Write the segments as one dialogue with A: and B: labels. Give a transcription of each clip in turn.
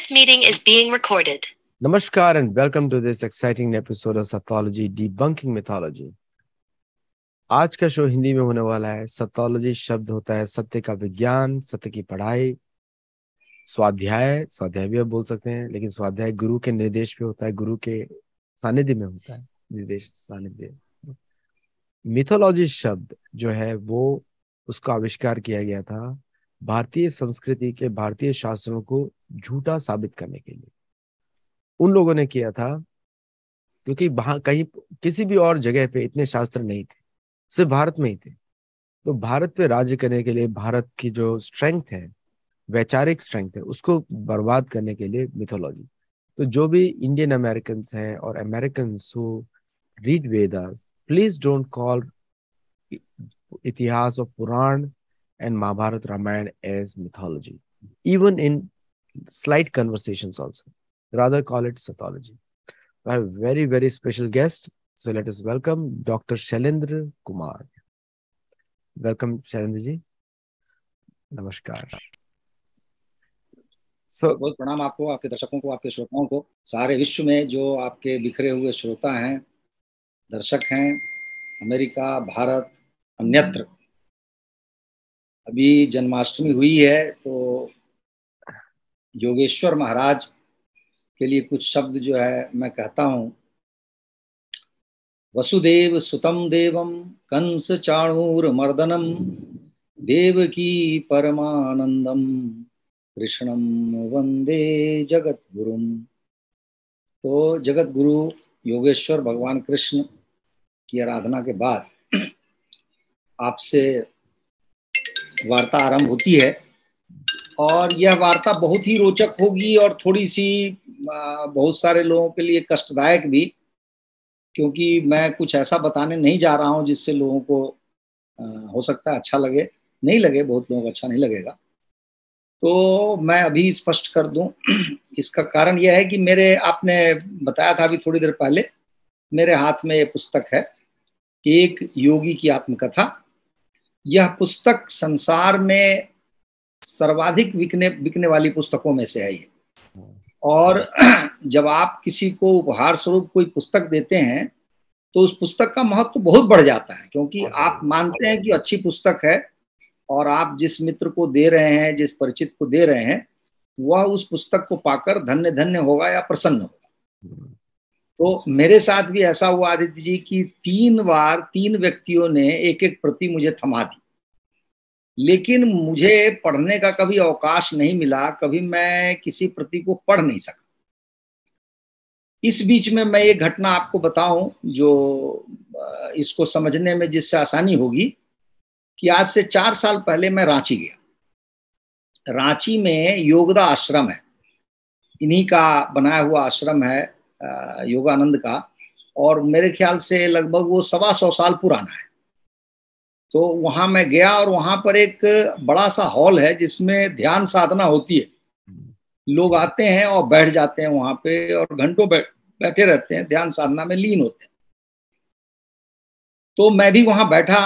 A: This meeting is being recorded. Namaskar and welcome to this exciting episode of Sathology Debunking Mythology. आज का show Hindi में होने वाला है। सतोलॉजी शब्द होता है सत्य का विज्ञान, सत्य की पढ़ाई, स्वाध्याय भी आप बोल सकते हैं, लेकिन स्वाध्याय गुरु के निर्देश पे होता है, गुरु के सानिध्य में होता है, निर्देश सानिध्य। मिथोलॉजी शब्द जो है वो उसका आविष्कार किया गया था भारतीय संस्कृति के, भारतीय शास्त्रों को झूठा साबित करने के लिए। उन लोगों ने किया था क्योंकि वहां कहीं किसी भी और जगह पे इतने शास्त्र नहीं थे, सिर्फ भारत में ही थे। तो भारत पे राज्य करने के लिए, भारत की जो स्ट्रेंथ है, वैचारिक स्ट्रेंथ है, उसको बर्बाद करने के लिए मिथोलॉजी। तो जो भी इंडियन अमेरिकन हैं और American who read Vedas, please don't call इतिहास और पुराण and Mahabharata Ramayana as mythology, even in slight conversations also. Rather call it Sathology. I have a very, very special guest. So let us welcome Dr. Shailendra Kumar. Welcome, Shailendra ji. Namaskar.
B: So, बहुत प्रणाम आपको, आपके दर्शकों को, आपके श्रोताओं को, सारे विश्व में जो आपके बिखरे हुए श्रोता हैं, दर्शक हैं, अमेरिका, भारत, अन्यत्र। अभी जन्माष्टमी हुई है तो योगेश्वर महाराज के लिए कुछ शब्द जो है मैं कहता हूँ। वसुदेव सुतम देवम कंस चाणूर मर्दनम देवकी परमानंदम कृष्णम वंदे जगत गुरुम। तो जगत गुरु योगेश्वर भगवान कृष्ण की आराधना के बाद आपसे वार्ता आरंभ होती है और यह वार्ता बहुत ही रोचक होगी और थोड़ी सी बहुत सारे लोगों के लिए कष्टदायक भी, क्योंकि मैं कुछ ऐसा बताने नहीं जा रहा हूं जिससे लोगों को हो सकता है अच्छा लगे, नहीं लगे, बहुत लोगों को अच्छा नहीं लगेगा। तो मैं अभी स्पष्ट कर दूं, इसका कारण यह है कि मेरे, आपने बताया था अभी थोड़ी देर पहले, मेरे हाथ में ये पुस्तक है, एक योगी की आत्मकथा। यह पुस्तक संसार में सर्वाधिक बिकने वाली पुस्तकों में से है ये। और जब आप किसी को उपहार स्वरूप कोई पुस्तक देते हैं तो उस पुस्तक का महत्व तो बहुत बढ़ जाता है, क्योंकि आप मानते हैं कि अच्छी पुस्तक है और आप जिस मित्र को दे रहे हैं, जिस परिचित को दे रहे हैं, वह उस पुस्तक को पाकर धन्य धन्य होगा या प्रसन्न होगा। तो मेरे साथ भी ऐसा हुआ आदित्य जी की 3 बार 3 व्यक्तियों ने एक एक प्रति मुझे थमा दी, लेकिन मुझे पढ़ने का कभी अवकाश नहीं मिला, कभी मैं किसी प्रति को पढ़ नहीं सका। इस बीच में मैं ये घटना आपको बताऊं जो इसको समझने में जिससे आसानी होगी, कि आज से 4 साल पहले मैं रांची गया। रांची में योगदा आश्रम है, इन्हीं का बनाया हुआ आश्रम है योगानंद का, और मेरे ख्याल से लगभग वो 125 साल पुराना है। तो वहां मैं गया और वहां पर एक बड़ा सा हॉल है जिसमें ध्यान साधना होती है। लोग आते हैं और बैठ जाते हैं वहां पे और घंटों बैठे रहते हैं, ध्यान साधना में लीन होते हैं। तो मैं भी वहां बैठा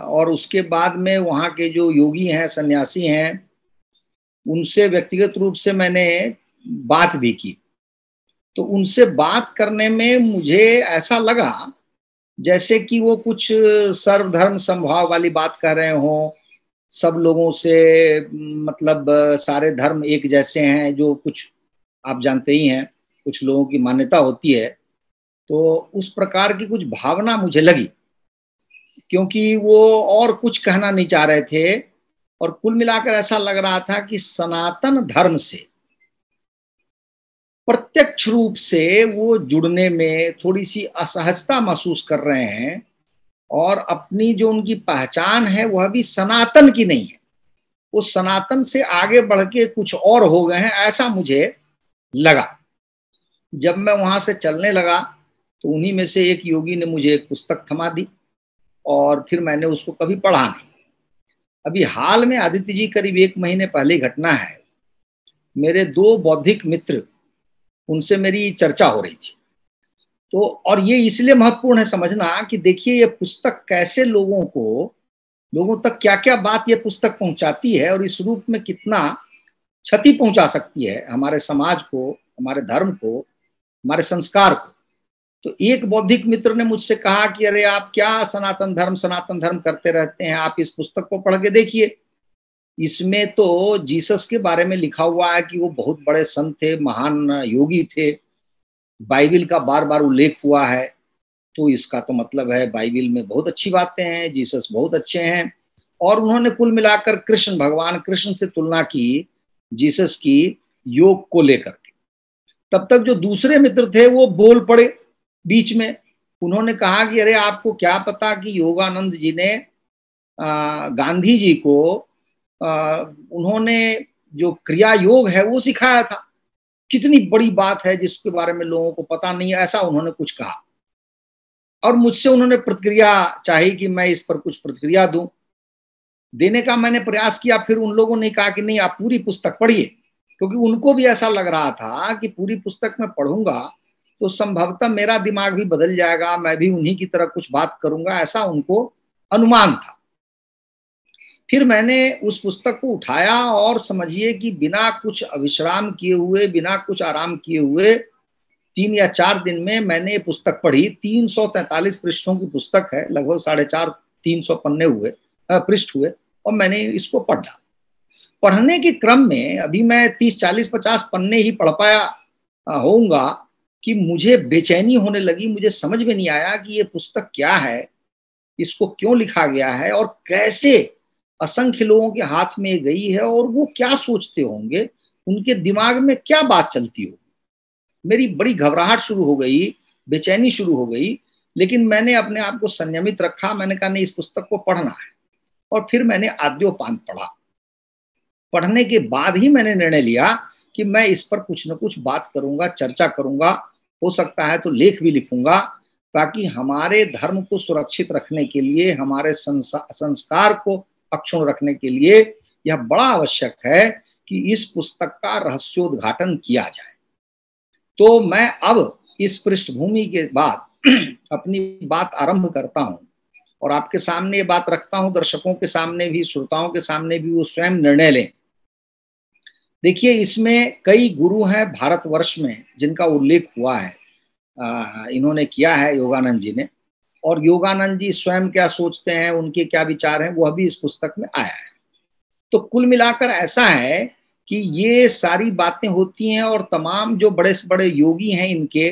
B: और उसके बाद में वहां के जो योगी हैं, सन्यासी हैं, उनसे व्यक्तिगत रूप से मैंने बात भी की। तो उनसे बात करने में मुझे ऐसा लगा जैसे कि वो कुछ सर्वधर्म समभाव वाली बात कर रहे हों, सब लोगों से, मतलब सारे धर्म एक जैसे हैं, जो कुछ आप जानते ही हैं, कुछ लोगों की मान्यता होती है। तो उस प्रकार की कुछ भावना मुझे लगी, क्योंकि वो और कुछ कहना नहीं चाह रहे थे और कुल मिलाकर ऐसा लग रहा था कि सनातन धर्म से प्रत्यक्ष रूप से वो जुड़ने में थोड़ी सी असहजता महसूस कर रहे हैं और अपनी जो उनकी पहचान है वह भी सनातन की नहीं है, वो सनातन से आगे बढ़ के कुछ और हो गए हैं, ऐसा मुझे लगा। जब मैं वहां से चलने लगा तो उन्हीं में से एक योगी ने मुझे एक पुस्तक थमा दी और फिर मैंने उसको कभी पढ़ा नहीं। अभी हाल में आदित्य जी करीब 1 महीने पहले घटना है, मेरे 2 बौद्धिक मित्र, उनसे मेरी चर्चा हो रही थी। तो और ये इसलिए महत्वपूर्ण है समझना कि देखिए ये पुस्तक कैसे लोगों तक क्या क्या बात ये पुस्तक पहुंचाती है और इस रूप में कितना क्षति पहुंचा सकती है हमारे समाज को, हमारे धर्म को, हमारे संस्कार को। तो एक बौद्धिक मित्र ने मुझसे कहा कि अरे आप क्या सनातन धर्म करते रहते हैं, आप इस पुस्तक को पढ़ के देखिए, इसमें तो जीसस के बारे में लिखा हुआ है कि वो बहुत बड़े संत थे, महान योगी थे, बाइबिल का बार बार उल्लेख हुआ है, तो इसका तो मतलब है बाइबिल में बहुत अच्छी बातें हैं, जीसस बहुत अच्छे हैं। और उन्होंने कुल मिलाकर भगवान कृष्ण से तुलना की जीसस की योग को लेकर के। तब तक जो दूसरे मित्र थे वो बोल पड़े बीच में, उन्होंने कहा कि अरे आपको क्या पता कि योगानंद जी ने गांधी जी को उन्होंने जो क्रिया योग है वो सिखाया था, कितनी बड़ी बात है जिसके बारे में लोगों को पता नहीं है, ऐसा उन्होंने कुछ कहा। और मुझसे उन्होंने प्रतिक्रिया चाही कि मैं इस पर कुछ प्रतिक्रिया दूं। देने का मैंने प्रयास किया, फिर उन लोगों ने कहा कि नहीं आप पूरी पुस्तक पढ़िए, क्योंकि उनको भी ऐसा लग रहा था कि पूरी पुस्तक में पढ़ूंगा तो संभवतः मेरा दिमाग भी बदल जाएगा, मैं भी उन्हीं की तरह कुछ बात करूंगा, ऐसा उनको अनुमान था। फिर मैंने उस पुस्तक को उठाया और समझिए कि बिना कुछ अविश्राम किए हुए, बिना कुछ आराम किए हुए 3 या 4 दिन में मैंने ये पुस्तक पढ़ी। 343 पृष्ठों की पुस्तक है, लगभग 350 पन्ने हुए, पृष्ठ हुए, और मैंने इसको पढ़ा। पढ़ने के क्रम में अभी मैं 30, 40, 50 पन्ने ही पढ़ पाया होऊंगा कि मुझे बेचैनी होने लगी। मुझे समझ में नहीं आया कि ये पुस्तक क्या है, इसको क्यों लिखा गया है और कैसे असंख्य लोगों के हाथ में गई है, और वो क्या सोचते होंगे, उनके दिमाग में क्या बात चलती होगी। मेरी बड़ी घबराहट शुरू हो गई, बेचैनी शुरू हो गई, लेकिन मैंने अपने आप को संयमित रखा। मैंने कहा नहीं, इस पुस्तक को पढ़ना है। और फिर मैंने आद्योपांत पढ़ा। पढ़ने के बाद ही मैंने निर्णय लिया कि मैं इस पर कुछ न कुछ बात करूंगा, चर्चा करूंगा, हो सकता है तो लेख भी लिखूंगा, ताकि हमारे धर्म को सुरक्षित रखने के लिए, हमारे संस्कार को अक्षुण्ण रखने के लिए यह बड़ा आवश्यक है कि इस पुस्तक का रहस्योद्घाटन किया जाए। तो मैं अब इस पृष्ठभूमि के बाद अपनी बात आरंभ करता हूं और आपके सामने ये बात रखता हूं, दर्शकों के सामने भी, श्रोताओं के सामने भी, वो स्वयं निर्णय लें। देखिए, इसमें कई गुरु हैं भारतवर्ष में जिनका उल्लेख हुआ है, इन्होंने किया है योगानंद जी ने, और योगानंद जी स्वयं क्या सोचते हैं, उनके क्या विचार हैं, वह भी इस पुस्तक में आया है। तो कुल मिलाकर ऐसा है कि ये सारी बातें होती हैं, और तमाम जो बड़े से बड़े योगी हैं इनके,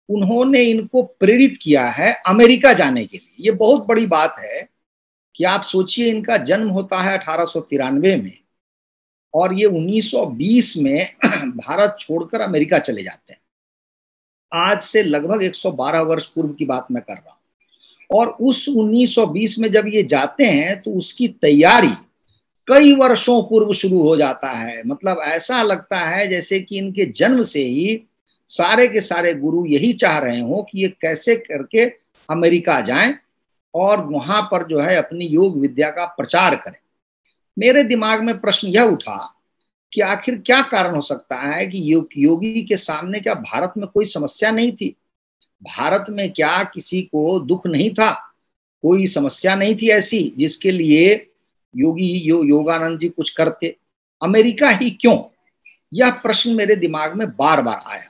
B: उन्होंने इनको प्रेरित किया है अमेरिका जाने के लिए। ये बहुत बड़ी बात है कि आप सोचिए, इनका जन्म होता है 1893 में, और ये 1920 में भारत छोड़कर अमेरिका चले जाते हैं। आज से लगभग 112 वर्ष पूर्व की बात मैं कर रहा हूं। और उस 1920 में जब ये जाते हैं तो उसकी तैयारी कई वर्षों पूर्व शुरू हो जाता है। मतलब ऐसा लगता है जैसे कि इनके जन्म से ही सारे के सारे गुरु यही चाह रहे हो कि ये कैसे करके अमेरिका जाएं और वहां पर जो है अपनी योग विद्या का प्रचार करें। मेरे दिमाग में प्रश्न यह उठा कि आखिर क्या कारण हो सकता है कि योगी के सामने क्या भारत में कोई समस्या नहीं थी? भारत में क्या किसी को दुख नहीं था? कोई समस्या नहीं थी ऐसी जिसके लिए योगानंद जी कुछ करते? अमेरिका ही क्यों? यह प्रश्न मेरे दिमाग में बार बार आया,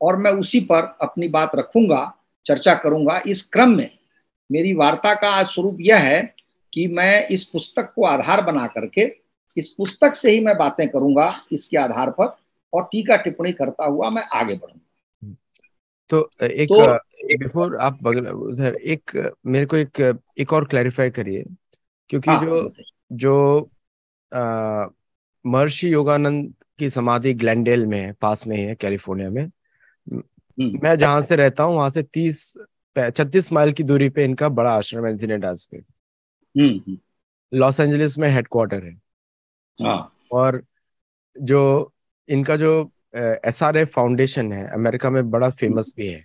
B: और मैं उसी पर अपनी बात रखूंगा, चर्चा करूंगा। इस क्रम में मेरी वार्ता का आज स्वरूप यह है कि मैं इस पुस्तक को आधार बना करके, इस पुस्तक से ही मैं बातें करूंगा इसके आधार पर, और टीका टिप्पणी करता हुआ मैं आगे बढ़ूंगा।
A: तो बिफोर आप उधर मेरे को एक और क्लैरिफाई करिए, क्योंकि
B: हाँ,
A: जो महर्षि योगानंद की समाधि ग्लेंडेल में है, पास में है कैलिफोर्निया में। मैं जहां से रहता हूँ वहां से 36 माइल की दूरी पे इनका बड़ा आश्रम है, एंसिनेडास पे। लॉस एंजलिस में हेडक्वार्टर है।
B: हाँ।
A: और जो इनका जो SRA फाउंडेशन है, अमेरिका में बड़ा फेमस भी है,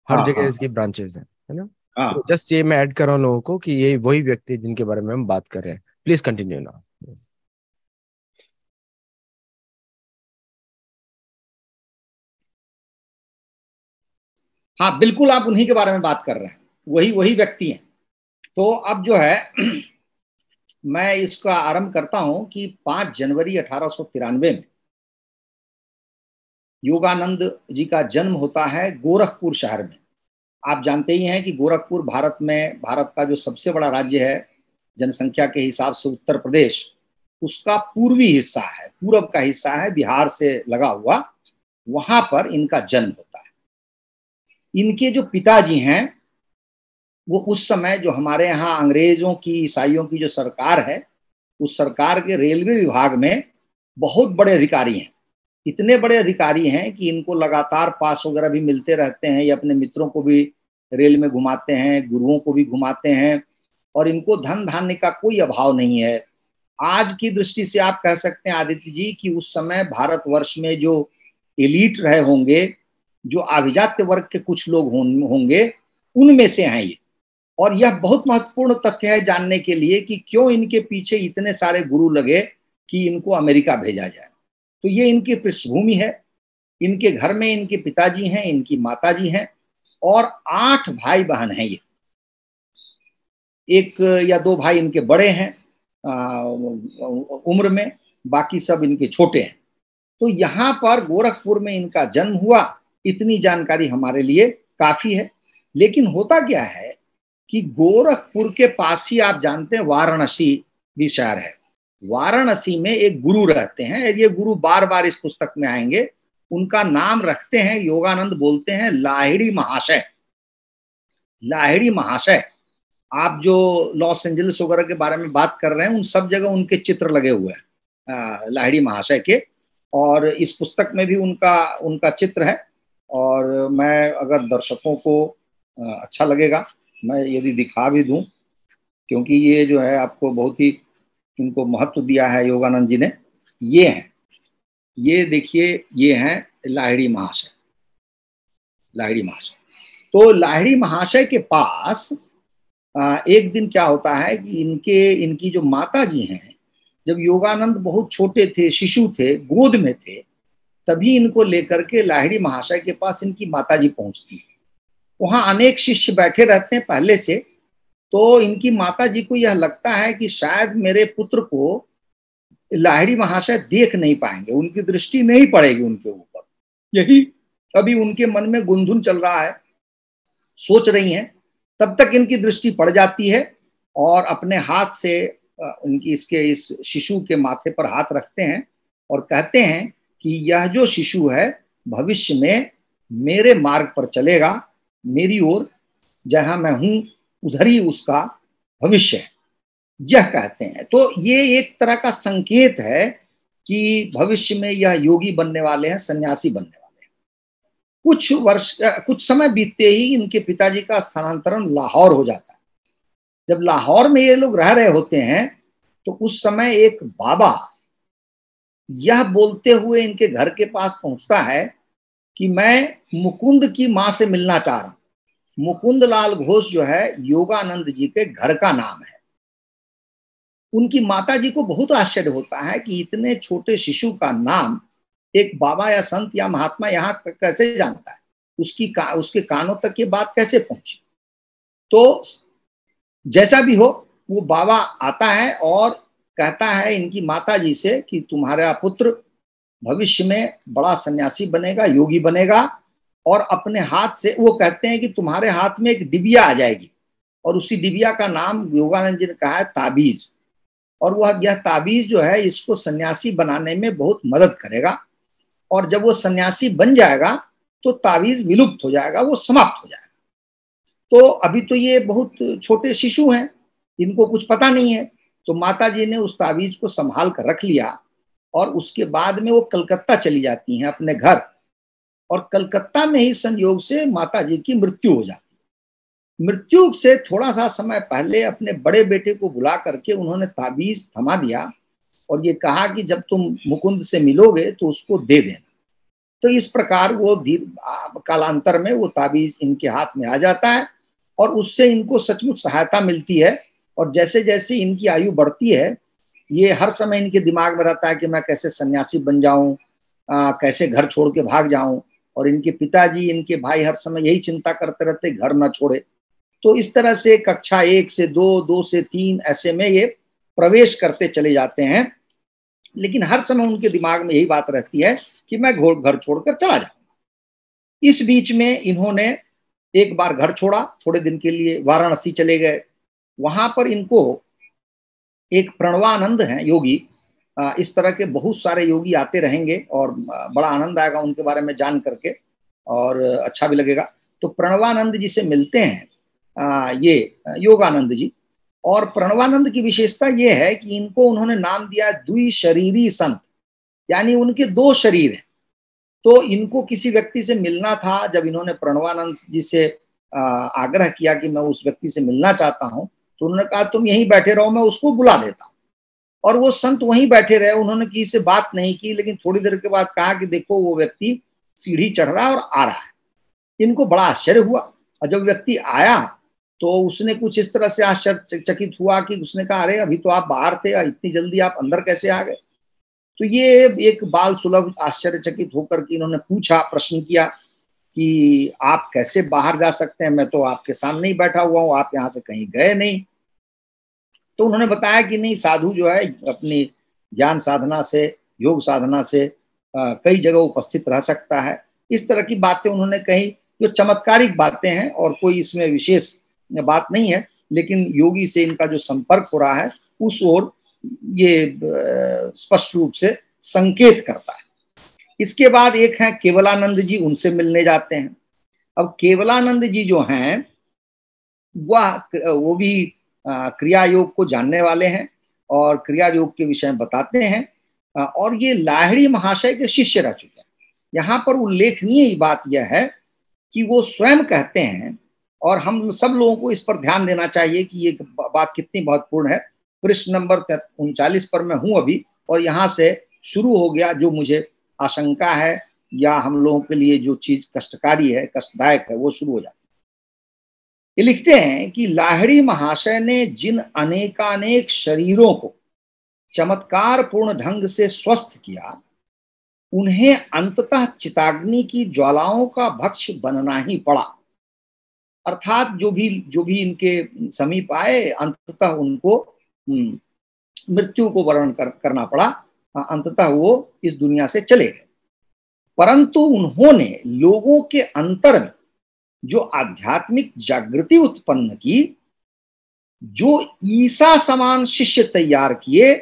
A: हर जगह इसकी ब्रांचेस हैं, है ना। तो जस्ट ये मैं ऐड कर रहा हूँ लोगों को कि ये वही व्यक्ति जिनके बारे में हम बात कर रहे हैं। Please continue now.
B: हाँ, बिल्कुल आप उन्हीं के बारे में बात कर रहे हैं, वही व्यक्ति हैं। तो अब जो है मैं इसका आरंभ करता हूं कि 5 जनवरी 1893 में योगानंद जी का जन्म होता है गोरखपुर शहर में। आप जानते ही हैं कि गोरखपुर भारत का जो सबसे बड़ा राज्य है जनसंख्या के हिसाब से, उत्तर प्रदेश, उसका पूर्वी हिस्सा है, पूरब का हिस्सा है, बिहार से लगा हुआ, वहां पर इनका जन्म होता है। इनके जो पिताजी हैं वो उस समय जो हमारे यहाँ अंग्रेजों की, ईसाइयों की जो सरकार है, उस सरकार के रेलवे विभाग में बहुत बड़े अधिकारी हैं। इतने बड़े अधिकारी हैं कि इनको लगातार पास वगैरह भी मिलते रहते हैं। ये अपने मित्रों को भी रेल में घुमाते हैं, गुरुओं को भी घुमाते हैं, और इनको धन धान्य का कोई अभाव नहीं है। आज की दृष्टि से आप कह सकते हैं आदित्य जी कि उस समय भारतवर्ष में जो एलीट रहे होंगे, जो अभिजात्य वर्ग के कुछ लोग होंगे, उनमें से हैं ये। और यह बहुत महत्वपूर्ण तथ्य है जानने के लिए कि क्यों इनके पीछे इतने सारे गुरु लगे कि इनको अमेरिका भेजा जाए। तो ये इनकी पृष्ठभूमि है। इनके घर में इनके पिताजी हैं, इनकी माताजी हैं, और 8 भाई बहन हैं। ये 1 या 2 भाई इनके बड़े हैं उम्र में, बाकी सब इनके छोटे हैं। तो यहाँ पर गोरखपुर में इनका जन्म हुआ, इतनी जानकारी हमारे लिए काफी है। लेकिन होता क्या है कि गोरखपुर के पास ही आप जानते हैं वाराणसी भी शहर है। वाराणसी में एक गुरु रहते हैं, ये गुरु बार बार इस पुस्तक में आएंगे। उनका नाम रखते हैं, योगानंद बोलते हैं, लाहिड़ी महाशय। लाहिड़ी महाशय, आप जो लॉस एंजलिस वगैरह के बारे में बात कर रहे हैं, उन सब जगह उनके चित्र लगे हुए हैं लाहिड़ी महाशय के, और इस पुस्तक में भी उनका चित्र है। और मैं, अगर दर्शकों को अच्छा लगेगा, मैं यदि दिखा भी दूं, क्योंकि ये जो है आपको बहुत ही इनको महत्व दिया है योगानंद जी ने। ये हैं, ये देखिए, ये हैं लाहिड़ी महाशय। लाहिड़ी महाशय, तो लाहिड़ी महाशय के पास एक दिन क्या होता है कि इनकी जो माता जी हैं, जब योगानंद बहुत छोटे थे, शिशु थे, गोद में थे, तभी इनको लेकर के लाहिड़ी महाशय के पास इनकी माता जी पहुंचती है। वहां अनेक शिष्य बैठे रहते हैं पहले से। तो इनकी माता जी को यह लगता है कि शायद मेरे पुत्र को लाहिड़ी महाशय देख नहीं पाएंगे, उनकी दृष्टि नहीं पड़ेगी उनके ऊपर। यही अभी उनके मन में गुंधुन चल रहा है, सोच रही हैं। तब तक इनकी दृष्टि पड़ जाती है, और अपने हाथ से उनकी इस शिशु के माथे पर हाथ रखते हैं और कहते हैं कि यह जो शिशु है भविष्य में मेरे मार्ग पर चलेगा, मेरी ओर, जहां मैं हूं उधर ही उसका भविष्य है, यह कहते हैं। तो ये एक तरह का संकेत है कि भविष्य में यह योगी बनने वाले हैं, सन्यासी बनने वाले हैं। कुछ समय बीतते ही इनके पिताजी का स्थानांतरण लाहौर हो जाता है। जब लाहौर में ये लोग रह रहे होते हैं, तो उस समय एक बाबा यह बोलते हुए इनके घर के पास पहुंचता है कि मैं मुकुंद की मां से मिलना चाह रहा हूं। मुकुंद लाल घोष जो है योगानंद जी के घर का नाम है। उनकी माता जी को बहुत आश्चर्य होता है कि इतने छोटे शिशु का नाम एक बाबा या संत या महात्मा यहाँ कैसे जानता है, उसके कानों तक ये बात कैसे पहुंची। तो जैसा भी हो, वो बाबा आता है और कहता है इनकी माता जी से कि तुम्हारा पुत्र भविष्य में बड़ा सन्यासी बनेगा, योगी बनेगा, और अपने हाथ से, वो कहते हैं कि तुम्हारे हाथ में एक डिबिया आ जाएगी, और उसी डिबिया का नाम योगानंद जी ने कहा है ताबीज। और यह ताबीज जो है इसको सन्यासी बनाने में बहुत मदद करेगा, और जब वो सन्यासी बन जाएगा तो ताबीज विलुप्त हो जाएगा, वो समाप्त हो जाएगा। तो अभी तो ये बहुत छोटे शिशु हैं, इनको कुछ पता नहीं है। तो माता जी ने उस ताबीज को संभाल कर रख लिया, और उसके बाद में वो कलकत्ता चली जाती हैं अपने घर, और कलकत्ता में ही संयोग से माता जी की मृत्यु हो जाती है। मृत्यु से थोड़ा सा समय पहले अपने बड़े बेटे को बुला करके उन्होंने ताबीज थमा दिया, और ये कहा कि जब तुम मुकुंद से मिलोगे तो उसको दे देना। तो इस प्रकार वो कालांतर में वो ताबीज इनके हाथ में आ जाता है, और उससे इनको सचमुच सहायता मिलती है। और जैसे जैसे इनकी आयु बढ़ती है, ये हर समय इनके दिमाग में रहता है कि मैं कैसे सन्यासी बन जाऊं, कैसे घर छोड़ के भाग जाऊं। और इनके पिताजी, इनके भाई हर समय यही चिंता करते रहते, घर ना छोड़े। तो इस तरह से कक्षा 1 से 2, 2 से 3, ऐसे में ये प्रवेश करते चले जाते हैं। लेकिन हर समय उनके दिमाग में यही बात रहती है कि मैं घर छोड़कर चला जाऊंगा। इस बीच में इन्होंने एक बार घर छोड़ा, थोड़े दिन के लिए वाराणसी चले गए। वहां पर इनको एक प्रणवानंद हैं योगी, इस तरह के बहुत सारे योगी आते रहेंगे और बड़ा आनंद आएगा उनके बारे में जान करके और अच्छा भी लगेगा। तो प्रणवानंद जी से मिलते हैं ये योगानंद जी। और प्रणवानंद की विशेषता ये है कि इनको उन्होंने नाम दिया द्विशरीरी संत, यानी उनके दो शरीर हैं। तो इनको किसी व्यक्ति से मिलना था, जब इन्होंने प्रणवानंद जी से आग्रह किया कि मैं उस व्यक्ति से मिलना चाहता हूं, तो उन्होंने कहा तुम यहीं बैठे रहो, मैं उसको बुला देता हूं। और वो संत वहीं बैठे रहे, उन्होंने किसी से बात नहीं की, लेकिन थोड़ी देर के बाद कहा कि देखो वो व्यक्ति सीढ़ी चढ़ रहा है और आ रहा है। इनको बड़ा आश्चर्य हुआ, और जब व्यक्ति आया तो उसने कुछ इस तरह से आश्चर्यचकित हुआ कि उसने कहा अरे अभी तो आप बाहर थे, इतनी जल्दी आप अंदर कैसे आ गए। तो ये एक बाल सुलभ आश्चर्यचकित होकर के इन्होंने पूछा, प्रश्न किया कि आप कैसे बाहर जा सकते हैं, मैं तो आपके सामने ही बैठा हुआ हूं, आप यहाँ से कहीं गए नहीं। तो उन्होंने बताया कि नहीं, साधु जो है अपनी ज्ञान साधना से, योग साधना से कई जगह उपस्थित रह सकता है। इस तरह की बातें उन्होंने कही, जो चमत्कारिक बातें हैं और कोई इसमें विशेष बात नहीं है, लेकिन योगी से इनका जो संपर्क हो रहा है उस ओर ये स्पष्ट रूप से संकेत करता है। इसके बाद एक है केवलानंद जी, उनसे मिलने जाते हैं। अब केवलानंद जी जो हैं वो भी क्रिया योग को जानने वाले हैं और क्रिया योग के विषय में बताते हैं, और ये लाहिड़ी महाशय के शिष्य रह चुके हैं। यहाँ पर उल्लेखनीय बात यह है कि वो स्वयं कहते हैं, और हम सब लोगों को इस पर ध्यान देना चाहिए कि ये बात कितनी महत्वपूर्ण है। पृष्ठ नंबर 39 पर मैं हूं अभी, और यहाँ से शुरू हो गया जो मुझे आशंका है या हम लोगों के लिए जो चीज कष्टकारी है, कष्टदायक है, वो शुरू हो जाती है। ये लिखते हैं कि लाहिड़ी महाशय ने जिन अनेकानेक शरीरों को चमत्कार पूर्ण ढंग से स्वस्थ किया, उन्हें अंततः चिताग्नि की ज्वालाओं का भक्ष बनना ही पड़ा। अर्थात जो भी इनके समीप आए, अंततः उनको मृत्यु को वर्ण करना पड़ा, अंततः वो इस दुनिया से चले गए। परंतु उन्होंने लोगों के अंतर में जो आध्यात्मिक जागृति उत्पन्न की, जो ईसा समान शिष्य तैयार किए,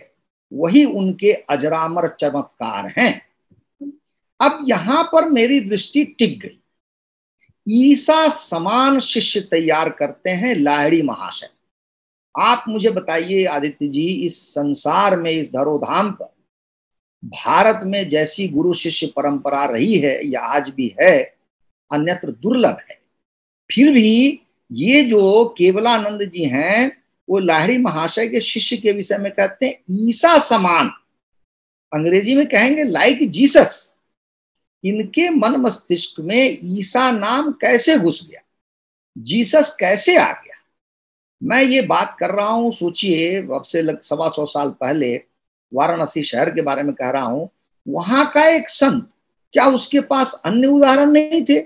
B: वही उनके अजरामर चमत्कार हैं। अब यहां पर मेरी दृष्टि टिक गई। ईसा समान शिष्य तैयार करते हैं लाहिड़ी महाशय। आप मुझे बताइए आदित्य जी, इस संसार में, इस धरोधाम पर, भारत में जैसी गुरु शिष्य परंपरा रही है या आज भी है, अन्यत्र दुर्लभ है। फिर भी ये जो केवलानंद जी हैं, वो लाहिड़ी महाशय के शिष्य के विषय में कहते हैं ईसा समान, अंग्रेजी में कहेंगे लाइक जीसस। इनके मन मस्तिष्क में ईसा नाम कैसे घुस गया, जीसस कैसे आ गया। मैं ये बात कर रहा हूं, सोचिए, अब से 125 साल पहले वाराणसी शहर के बारे में कह रहा हूं। वहां का एक संत, क्या उसके पास अन्य उदाहरण नहीं थे?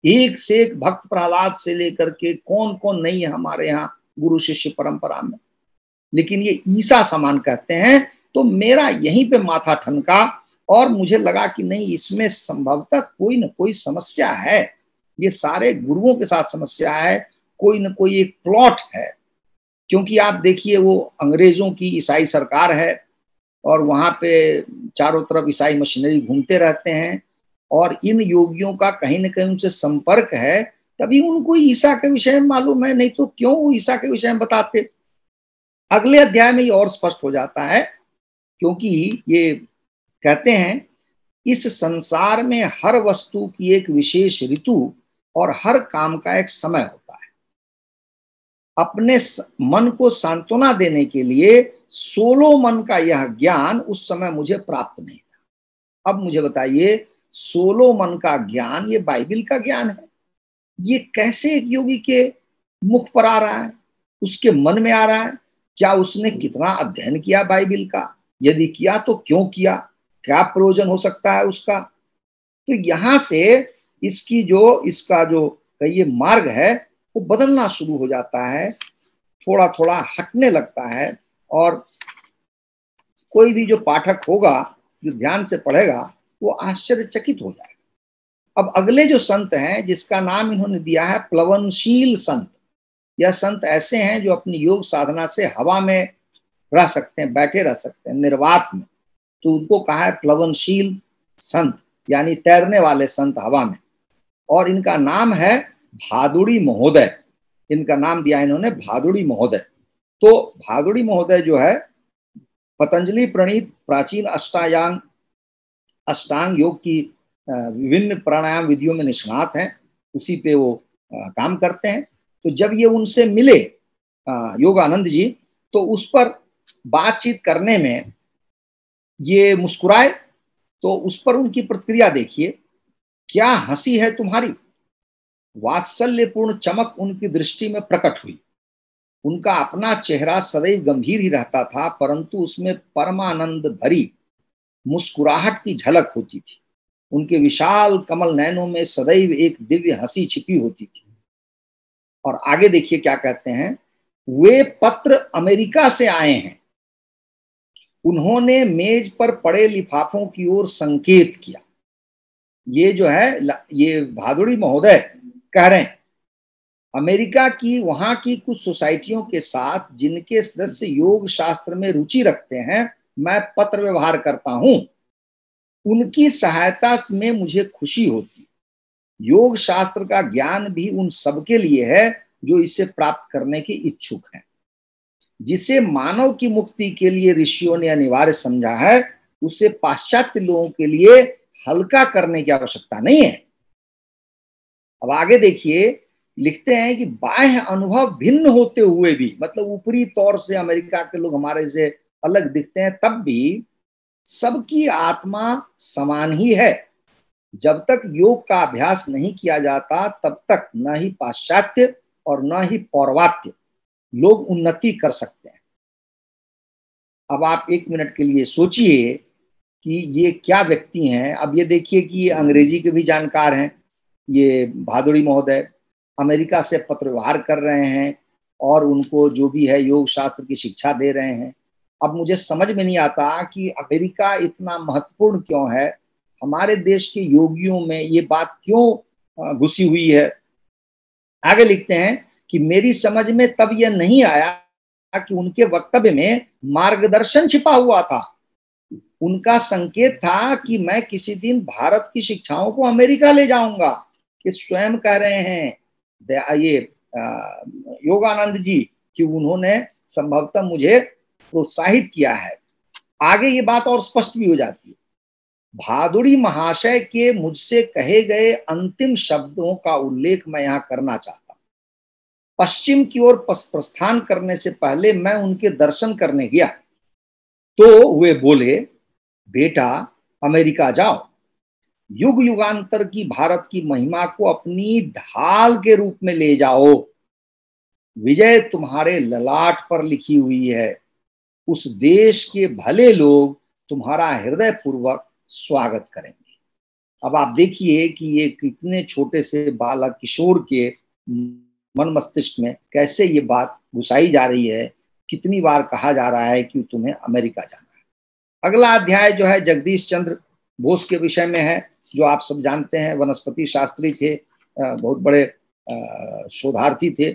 B: एक से एक भक्त, प्रहलाद से लेकर के कौन कौन नहीं है हमारे यहाँ गुरु शिष्य परंपरा में, लेकिन ये ईसा समान कहते हैं। तो मेरा यहीं पे माथा ठनका और मुझे लगा कि नहीं, इसमें संभवतः कोई न कोई समस्या है। ये सारे गुरुओं के साथ समस्या है, कोई न कोई एक प्लॉट है। क्योंकि आप देखिए, वो अंग्रेजों की ईसाई सरकार है और वहां पे चारों तरफ ईसाई मशीनरी घूमते रहते हैं, और इन योगियों का कहीं ना कहीं उनसे संपर्क है, तभी उनको ईसा के विषय में मालूम है, नहीं तो क्यों वो ईसा के विषय में बताते। अगले अध्याय में ये और स्पष्ट हो जाता है, क्योंकि ये कहते हैं इस संसार में हर वस्तु की एक विशेष ऋतु और हर काम का एक समय होता है। अपने मन को सांत्वना देने के लिए सोलोमन का यह ज्ञान उस समय मुझे प्राप्त नहीं था। अब मुझे बताइए, सोलोमन का ज्ञान ये बाइबिल का ज्ञान है, ये कैसे एक योगी के मुख पर आ रहा है, उसके मन में आ रहा है? क्या उसने कितना अध्ययन किया बाइबिल का? यदि किया तो क्यों किया? क्या प्रयोजन हो सकता है उसका? तो यहां से इसका जो कहिए मार्ग है, वो बदलना शुरू हो जाता है, थोड़ा थोड़ा हटने लगता है। और कोई भी जो पाठक होगा, जो ध्यान से पढ़ेगा, वो आश्चर्यचकित हो जाएगा। अब अगले जो संत हैं, जिसका नाम इन्होंने दिया है प्लवनशील संत। यह संत ऐसे हैं जो अपनी योग साधना से हवा में रह सकते हैं, बैठे रह सकते हैं, निर्वात में, तो उनको कहा है प्लवनशील संत, यानी तैरने वाले संत हवा में। और इनका नाम है भादुड़ी महोदय। इनका नाम दिया इन्होंने भादुड़ी महोदय। तो भादुड़ी महोदय जो है पतंजलि प्रणीत प्राचीन अष्टांग योग की विभिन्न प्राणायाम विधियों में निष्णात हैं, उसी पे वो काम करते हैं। तो जब ये उनसे मिले योगानंद जी, तो उस पर बातचीत करने में ये मुस्कुराए। तो उस पर उनकी प्रतिक्रिया देखिए, क्या हंसी है तुम्हारी। वात्सल्यपूर्ण चमक उनकी दृष्टि में प्रकट हुई। उनका अपना चेहरा सदैव गंभीर ही रहता था, परंतु उसमें परमानंद भरी मुस्कुराहट की झलक होती थी। उनके विशाल कमल नयनों में सदैव एक दिव्य हंसी छिपी होती थी। और आगे देखिए क्या कहते हैं, वे पत्र अमेरिका से आए हैं। उन्होंने मेज पर पड़े लिफाफों की ओर संकेत किया। ये जो है, ये भादुड़ी महोदय कह रहे हैं, अमेरिका की वहां की कुछ सोसाइटियों के साथ जिनके सदस्य योग शास्त्र में रुचि रखते हैं, मैं पत्र व्यवहार करता हूं। उनकी सहायता में मुझे खुशी होती। योग शास्त्र का ज्ञान भी उन सबके लिए है जो इसे प्राप्त करने के इच्छुक हैं। जिसे मानव की मुक्ति के लिए ऋषियों ने अनिवार्य समझा है, उसे पाश्चात्य लोगों के लिए हल्का करने की आवश्यकता नहीं है। अब आगे देखिए, लिखते हैं कि बाह्य अनुभव भिन्न होते हुए भी, मतलब ऊपरी तौर से अमेरिका के लोग हमारे से अलग दिखते हैं, तब भी सबकी आत्मा समान ही है। जब तक योग का अभ्यास नहीं किया जाता, तब तक न ही पाश्चात्य और न ही पौर्वात्य लोग उन्नति कर सकते हैं। अब आप एक मिनट के लिए सोचिए कि ये क्या व्यक्ति हैं। अब ये देखिए कि ये अंग्रेजी के भी जानकार हैं, ये भादुड़ी महोदय अमेरिका से पत्र व्यवहार कर रहे हैं और उनको जो भी है योग शास्त्र की शिक्षा दे रहे हैं। अब मुझे समझ में नहीं आता कि अमेरिका इतना महत्वपूर्ण क्यों है, हमारे देश के योगियों में ये बात क्यों घुसी हुई है। आगे लिखते हैं कि मेरी समझ में तब यह नहीं आया कि उनके वक्तव्य में मार्गदर्शन छिपा हुआ था। उनका संकेत था कि मैं किसी दिन भारत की शिक्षाओं को अमेरिका ले जाऊंगा। कि स्वयं कह रहे हैं ये योगानंद जी कि उन्होंने संभवतः मुझे प्रोत्साहित किया है। आगे ये बात और स्पष्ट भी हो जाती है। भादुड़ी महाशय के मुझसे कहे गए अंतिम शब्दों का उल्लेख मैं यहां करना चाहता हूं। पश्चिम की ओर प्रस्थान करने से पहले मैं उनके दर्शन करने गया, तो वे बोले, बेटा अमेरिका जाओ, युग युगांतर की भारत की महिमा को अपनी ढाल के रूप में ले जाओ। विजय तुम्हारे ललाट पर लिखी हुई है। उस देश के भले लोग तुम्हारा हृदय पूर्वक स्वागत करेंगे। अब आप देखिए कि ये कितने छोटे से बालक किशोर के मन मस्तिष्क में कैसे ये बात घुसाई जा रही है। कितनी बार कहा जा रहा है कि तुम्हें अमेरिका जाना है। अगला अध्याय जो है जगदीश चंद्र बोस के विषय में है, जो आप सब जानते हैं, वनस्पति शास्त्री थे, बहुत बड़े शोधार्थी थे।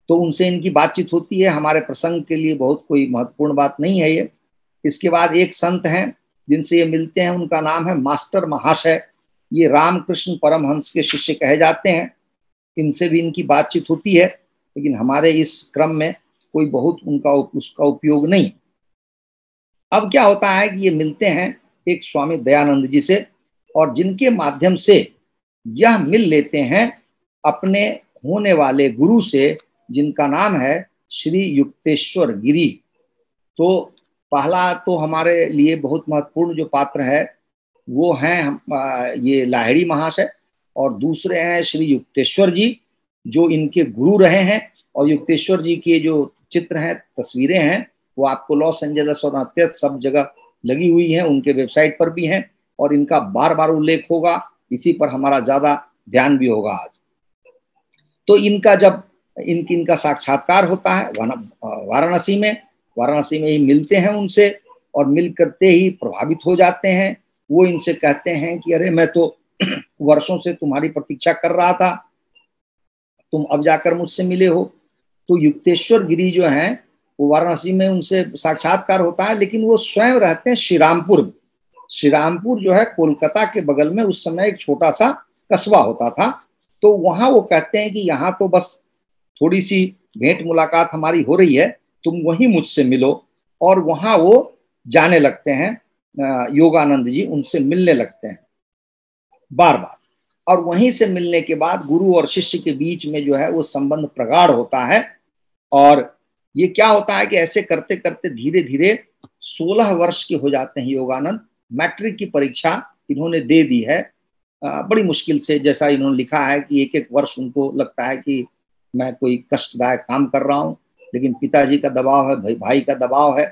B: तो उनसे इनकी बातचीत होती है। हमारे प्रसंग के लिए बहुत कोई महत्वपूर्ण बात नहीं है ये। इसके बाद एक संत हैं जिनसे ये मिलते हैं, उनका नाम है मास्टर महाशय। ये रामकृष्ण परमहंस के शिष्य कहे जाते हैं। इनसे भी इनकी बातचीत होती है, लेकिन हमारे इस क्रम में कोई बहुत उसका उपयोग नहीं। अब क्या होता है कि ये मिलते हैं एक स्वामी दयानंद जी से, और जिनके माध्यम से यह मिल लेते हैं अपने होने वाले गुरु से, जिनका नाम है श्री युक्तेश्वर गिरी। तो पहला तो हमारे लिए बहुत महत्वपूर्ण जो पात्र है वो हैं ये लाहिड़ी महाशय, और दूसरे हैं श्री युक्तेश्वर जी जो इनके गुरु रहे हैं। और युक्तेश्वर जी के जो चित्र हैं, तस्वीरें हैं, वो आपको लॉस एंजल्स और अन्यत्र सब जगह लगी हुई हैं, उनके वेबसाइट पर भी हैं, और इनका बार बार उल्लेख होगा। इसी पर हमारा ज्यादा ध्यान भी होगा आज। तो इनका जब इनका साक्षात्कार होता है वाराणसी में ही मिलते हैं उनसे, और मिल करते ही प्रभावित हो जाते हैं। वो इनसे कहते हैं कि अरे मैं तो वर्षों से तुम्हारी प्रतीक्षा कर रहा था, तुम अब जाकर मुझसे मिले हो। तो युक्तेश्वर गिरी जो है वो वाराणसी में उनसे साक्षात्कार होता है, लेकिन वो स्वयं रहते हैं श्रीरामपुर में। श्रीरामपुर जो है कोलकाता के बगल में उस समय एक छोटा सा कस्बा होता था। तो वहां वो कहते हैं कि यहाँ तो बस थोड़ी सी भेंट मुलाकात हमारी हो रही है, तुम वहीं मुझसे मिलो। और वहां वो जाने लगते हैं, योगानंद जी उनसे मिलने लगते हैं बार बार। और वहीं से मिलने के बाद गुरु और शिष्य के बीच में जो है वो संबंध प्रगाढ़ होता है। और ये क्या होता है कि ऐसे करते करते धीरे धीरे 16 वर्ष के हो जाते हैं योगानंद। मैट्रिक की परीक्षा इन्होंने दे दी है बड़ी मुश्किल से, जैसा इन्होंने लिखा है कि एक एक वर्ष उनको लगता है कि मैं कोई कष्टदायक काम कर रहा हूँ, लेकिन पिताजी का दबाव है, भाई का दबाव है,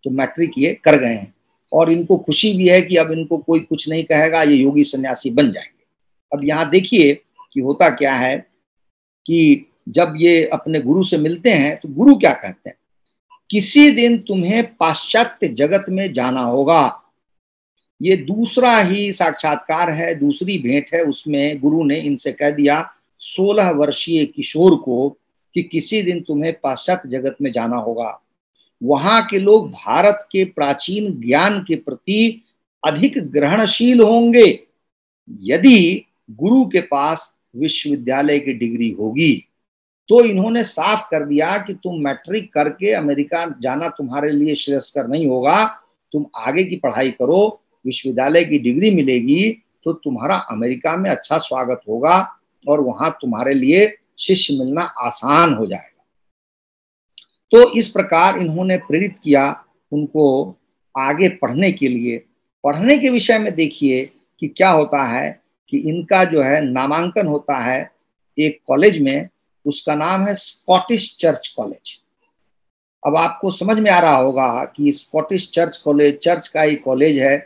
B: तो मैट्रिक ये कर गए हैं। और इनको खुशी भी है कि अब इनको कोई कुछ नहीं कहेगा, ये योगी सन्यासी बन जाएंगे। अब यहाँ देखिए कि होता क्या है कि जब ये अपने गुरु से मिलते हैं तो गुरु क्या कहते हैं, किसी दिन तुम्हें पाश्चात्य जगत में जाना होगा। ये दूसरा ही साक्षात्कार है, दूसरी भेंट है, उसमें गुरु ने इनसे कह दिया 16 वर्षीय किशोर को कि किसी दिन तुम्हें पाश्चात्य जगत में जाना होगा। वहां के लोग भारत के प्राचीन ज्ञान के प्रति अधिक ग्रहणशील होंगे यदि गुरु के पास विश्वविद्यालय की डिग्री होगी। तो इन्होंने साफ कर दिया कि तुम मैट्रिक करके अमेरिका जाना तुम्हारे लिए श्रेयस्कर नहीं होगा, तुम आगे की पढ़ाई करो, विश्वविद्यालय की डिग्री मिलेगी तो तुम्हारा अमेरिका में अच्छा स्वागत होगा और वहां तुम्हारे लिए शिष्य मिलना आसान हो जाएगा। तो इस प्रकार इन्होंने प्रेरित किया उनको आगे पढ़ने के लिए। पढ़ने के विषय में देखिए कि क्या होता है कि इनका जो है नामांकन होता है एक कॉलेज में, उसका नाम है स्कॉटिश चर्च कॉलेज। अब आपको समझ में आ रहा होगा कि स्कॉटिश चर्च कॉलेज चर्च का ही कॉलेज है,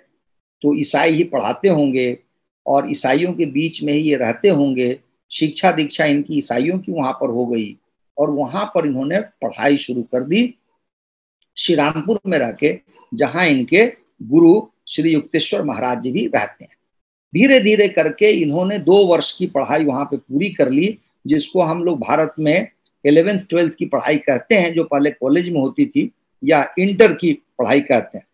B: तो ईसाई ही पढ़ाते होंगे और ईसाइयों के बीच में ही ये रहते होंगे। शिक्षा दीक्षा इनकी ईसाइयों की वहां पर हो गई और वहां पर इन्होंने पढ़ाई शुरू कर दी श्रीरामपुर में रह के, जहां इनके गुरु श्री युक्तेश्वर महाराज जी भी रहते हैं। धीरे धीरे करके इन्होंने 2 वर्ष की पढ़ाई वहां पे पूरी कर ली, जिसको हम लोग भारत में 11th 12th की पढ़ाई कहते हैं, जो पहले कॉलेज में होती थी, या इंटर की पढ़ाई कहते हैं।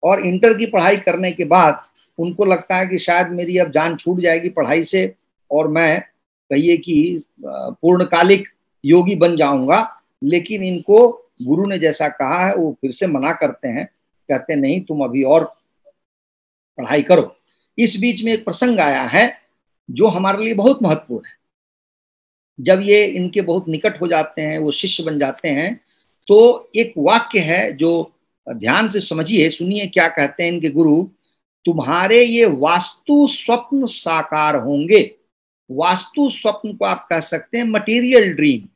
B: और इंटर की पढ़ाई करने के बाद उनको लगता है कि शायद मेरी अब जान छूट जाएगी पढ़ाई से और मैं कहिए कि पूर्णकालिक योगी बन जाऊंगा। लेकिन इनको गुरु ने जैसा कहा है वो फिर से मना करते हैं, कहते नहीं तुम अभी और पढ़ाई करो। इस बीच में एक प्रसंग आया है जो हमारे लिए बहुत महत्वपूर्ण है। जब ये इनके बहुत निकट हो जाते हैं, वो शिष्य बन जाते हैं, तो एक वाक्य है जो ध्यान से समझिए, सुनिए क्या कहते हैं इनके गुरु, तुम्हारे ये वास्तु स्वप्न साकार होंगे। वास्तु स्वप्न को आप कह सकते हैं मटेरियल ड्रीम।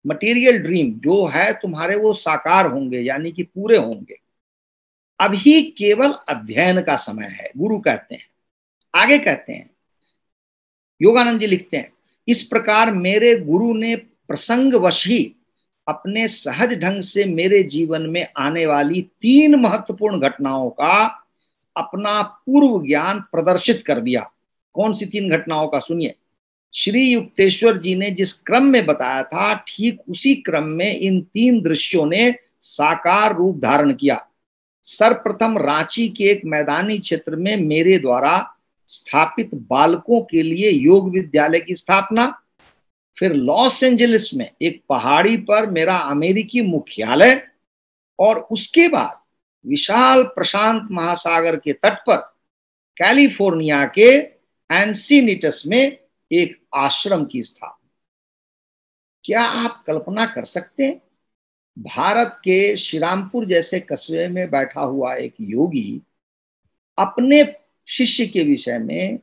B: मटेरियल ड्रीम जो है तुम्हारे वो साकार होंगे, यानी कि पूरे होंगे। अभी केवल अध्ययन का समय है, गुरु कहते हैं। आगे कहते हैं, योगानंद जी लिखते हैं, इस प्रकार मेरे गुरु ने प्रसंगवश ही अपने सहज ढंग से मेरे जीवन में आने वाली 3 महत्वपूर्ण घटनाओं का अपना पूर्व ज्ञान प्रदर्शित कर दिया। कौन सी 3 घटनाओं का, सुनिए। श्री युक्तेश्वर जी ने जिस क्रम में बताया था, ठीक उसी क्रम में इन 3 दृश्यों ने साकार रूप धारण किया। सर्वप्रथम रांची के एक मैदानी क्षेत्र में मेरे द्वारा स्थापित बालकों के लिए योग विद्यालय की स्थापना, फिर लॉस एंजलिस में एक पहाड़ी पर मेरा अमेरिकी मुख्यालय, और उसके बाद विशाल प्रशांत महासागर के तट पर कैलिफोर्निया के एंसिनिटस में एक आश्रम की स्थापना। क्या आप कल्पना कर सकते हैं, भारत के श्रीरामपुर जैसे कस्बे में बैठा हुआ एक योगी अपने शिष्य के विषय में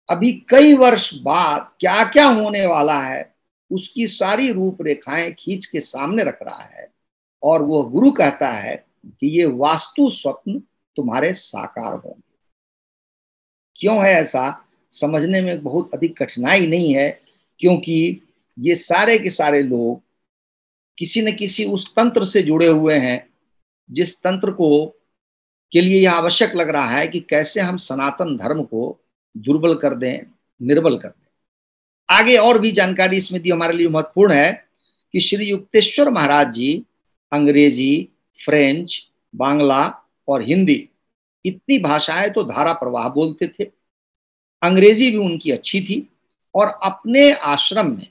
B: अभी कई वर्ष बाद क्या क्या होने वाला है उसकी सारी रूपरेखाएं खींच के सामने रख रहा है, और वो गुरु कहता है कि ये वास्तु स्वप्न तुम्हारे साकार होंगे। क्यों है ऐसा, समझने में बहुत अधिक कठिनाई नहीं है, क्योंकि ये सारे के सारे लोग किसी न किसी उस तंत्र से जुड़े हुए हैं जिस तंत्र को के लिए यह आवश्यक लग रहा है कि कैसे हम सनातन धर्म को दुर्बल कर दें, निर्बल कर दें। आगे और भी जानकारी इसमें दी हमारे लिए महत्वपूर्ण है कि श्री युक्तेश्वर महाराज जी अंग्रेजी, फ्रेंच, बांग्ला और हिंदी, इतनी भाषाएं तो धारा प्रवाह बोलते थे। अंग्रेजी भी उनकी अच्छी थी और अपने आश्रम में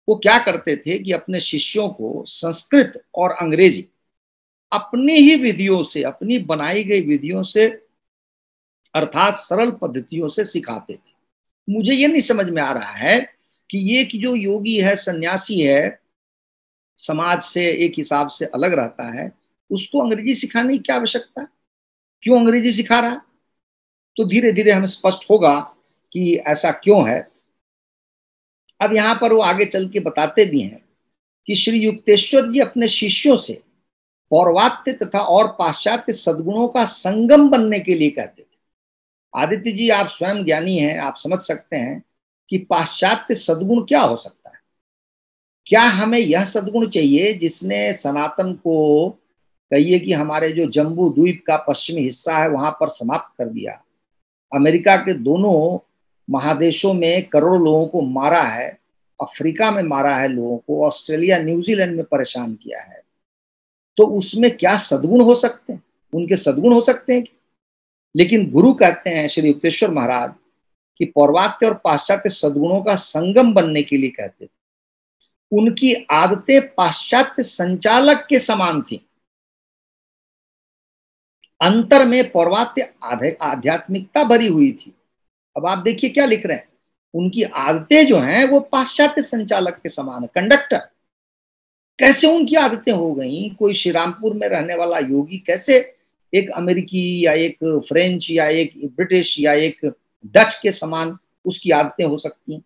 B: वो क्या करते थे कि अपने शिष्यों को संस्कृत और अंग्रेजी अपनी ही विधियों से, अपनी बनाई गई विधियों से, अर्थात सरल पद्धतियों से सिखाते थे। मुझे ये नहीं समझ में आ रहा है कि ये कि जो योगी है, सन्यासी है, समाज से एक हिसाब से अलग रहता है, उसको अंग्रेजी सिखाने की क्या आवश्यकता है? क्यों अंग्रेजी सिखा रहा है? तो धीरे धीरे हमें स्पष्ट होगा कि ऐसा क्यों है। अब यहां पर वो आगे चल के बताते भी हैं कि श्री युक्तेश्वर जी अपने शिष्यों से पौर्वात्य तथा और पाश्चात्य सद्गुणों का संगम बनने के लिए कहते थे। आदित्य जी, आप स्वयं ज्ञानी हैं, आप समझ सकते हैं कि पाश्चात्य सद्गुण क्या हो सकता है। क्या हमें यह सद्गुण चाहिए जिसने सनातन को, कहिए कि हमारे जो जम्बू द्वीप का पश्चिमी हिस्सा है वहां पर समाप्त कर दिया, अमेरिका के दोनों महादेशों में करोड़ों लोगों को मारा है, अफ्रीका में मारा है लोगों को, ऑस्ट्रेलिया, न्यूजीलैंड में परेशान किया है, तो उसमें क्या सद्गुण हो सकते हैं? उनके सद्गुण हो सकते हैं? लेकिन गुरु कहते हैं श्री युक्तेश्वर महाराज कि पौर्वात्य और पाश्चात्य सद्गुणों का संगम बनने के लिए कहते थे। उनकी आदतें पाश्चात्य संचालक के समान थी। अंतर में पौर्वात्य आध्यात्मिकता भरी हुई थी। अब आप देखिए क्या लिख रहे हैं, उनकी आदतें जो हैं वो पाश्चात्य संचालक के समान है, कंडक्टर। कैसे उनकी आदतें हो गई? कोई श्रीरामपुर में रहने वाला योगी कैसे एक अमेरिकी या एक फ्रेंच या एक ब्रिटिश या एक डच के समान उसकी आदतें हो सकती हैं?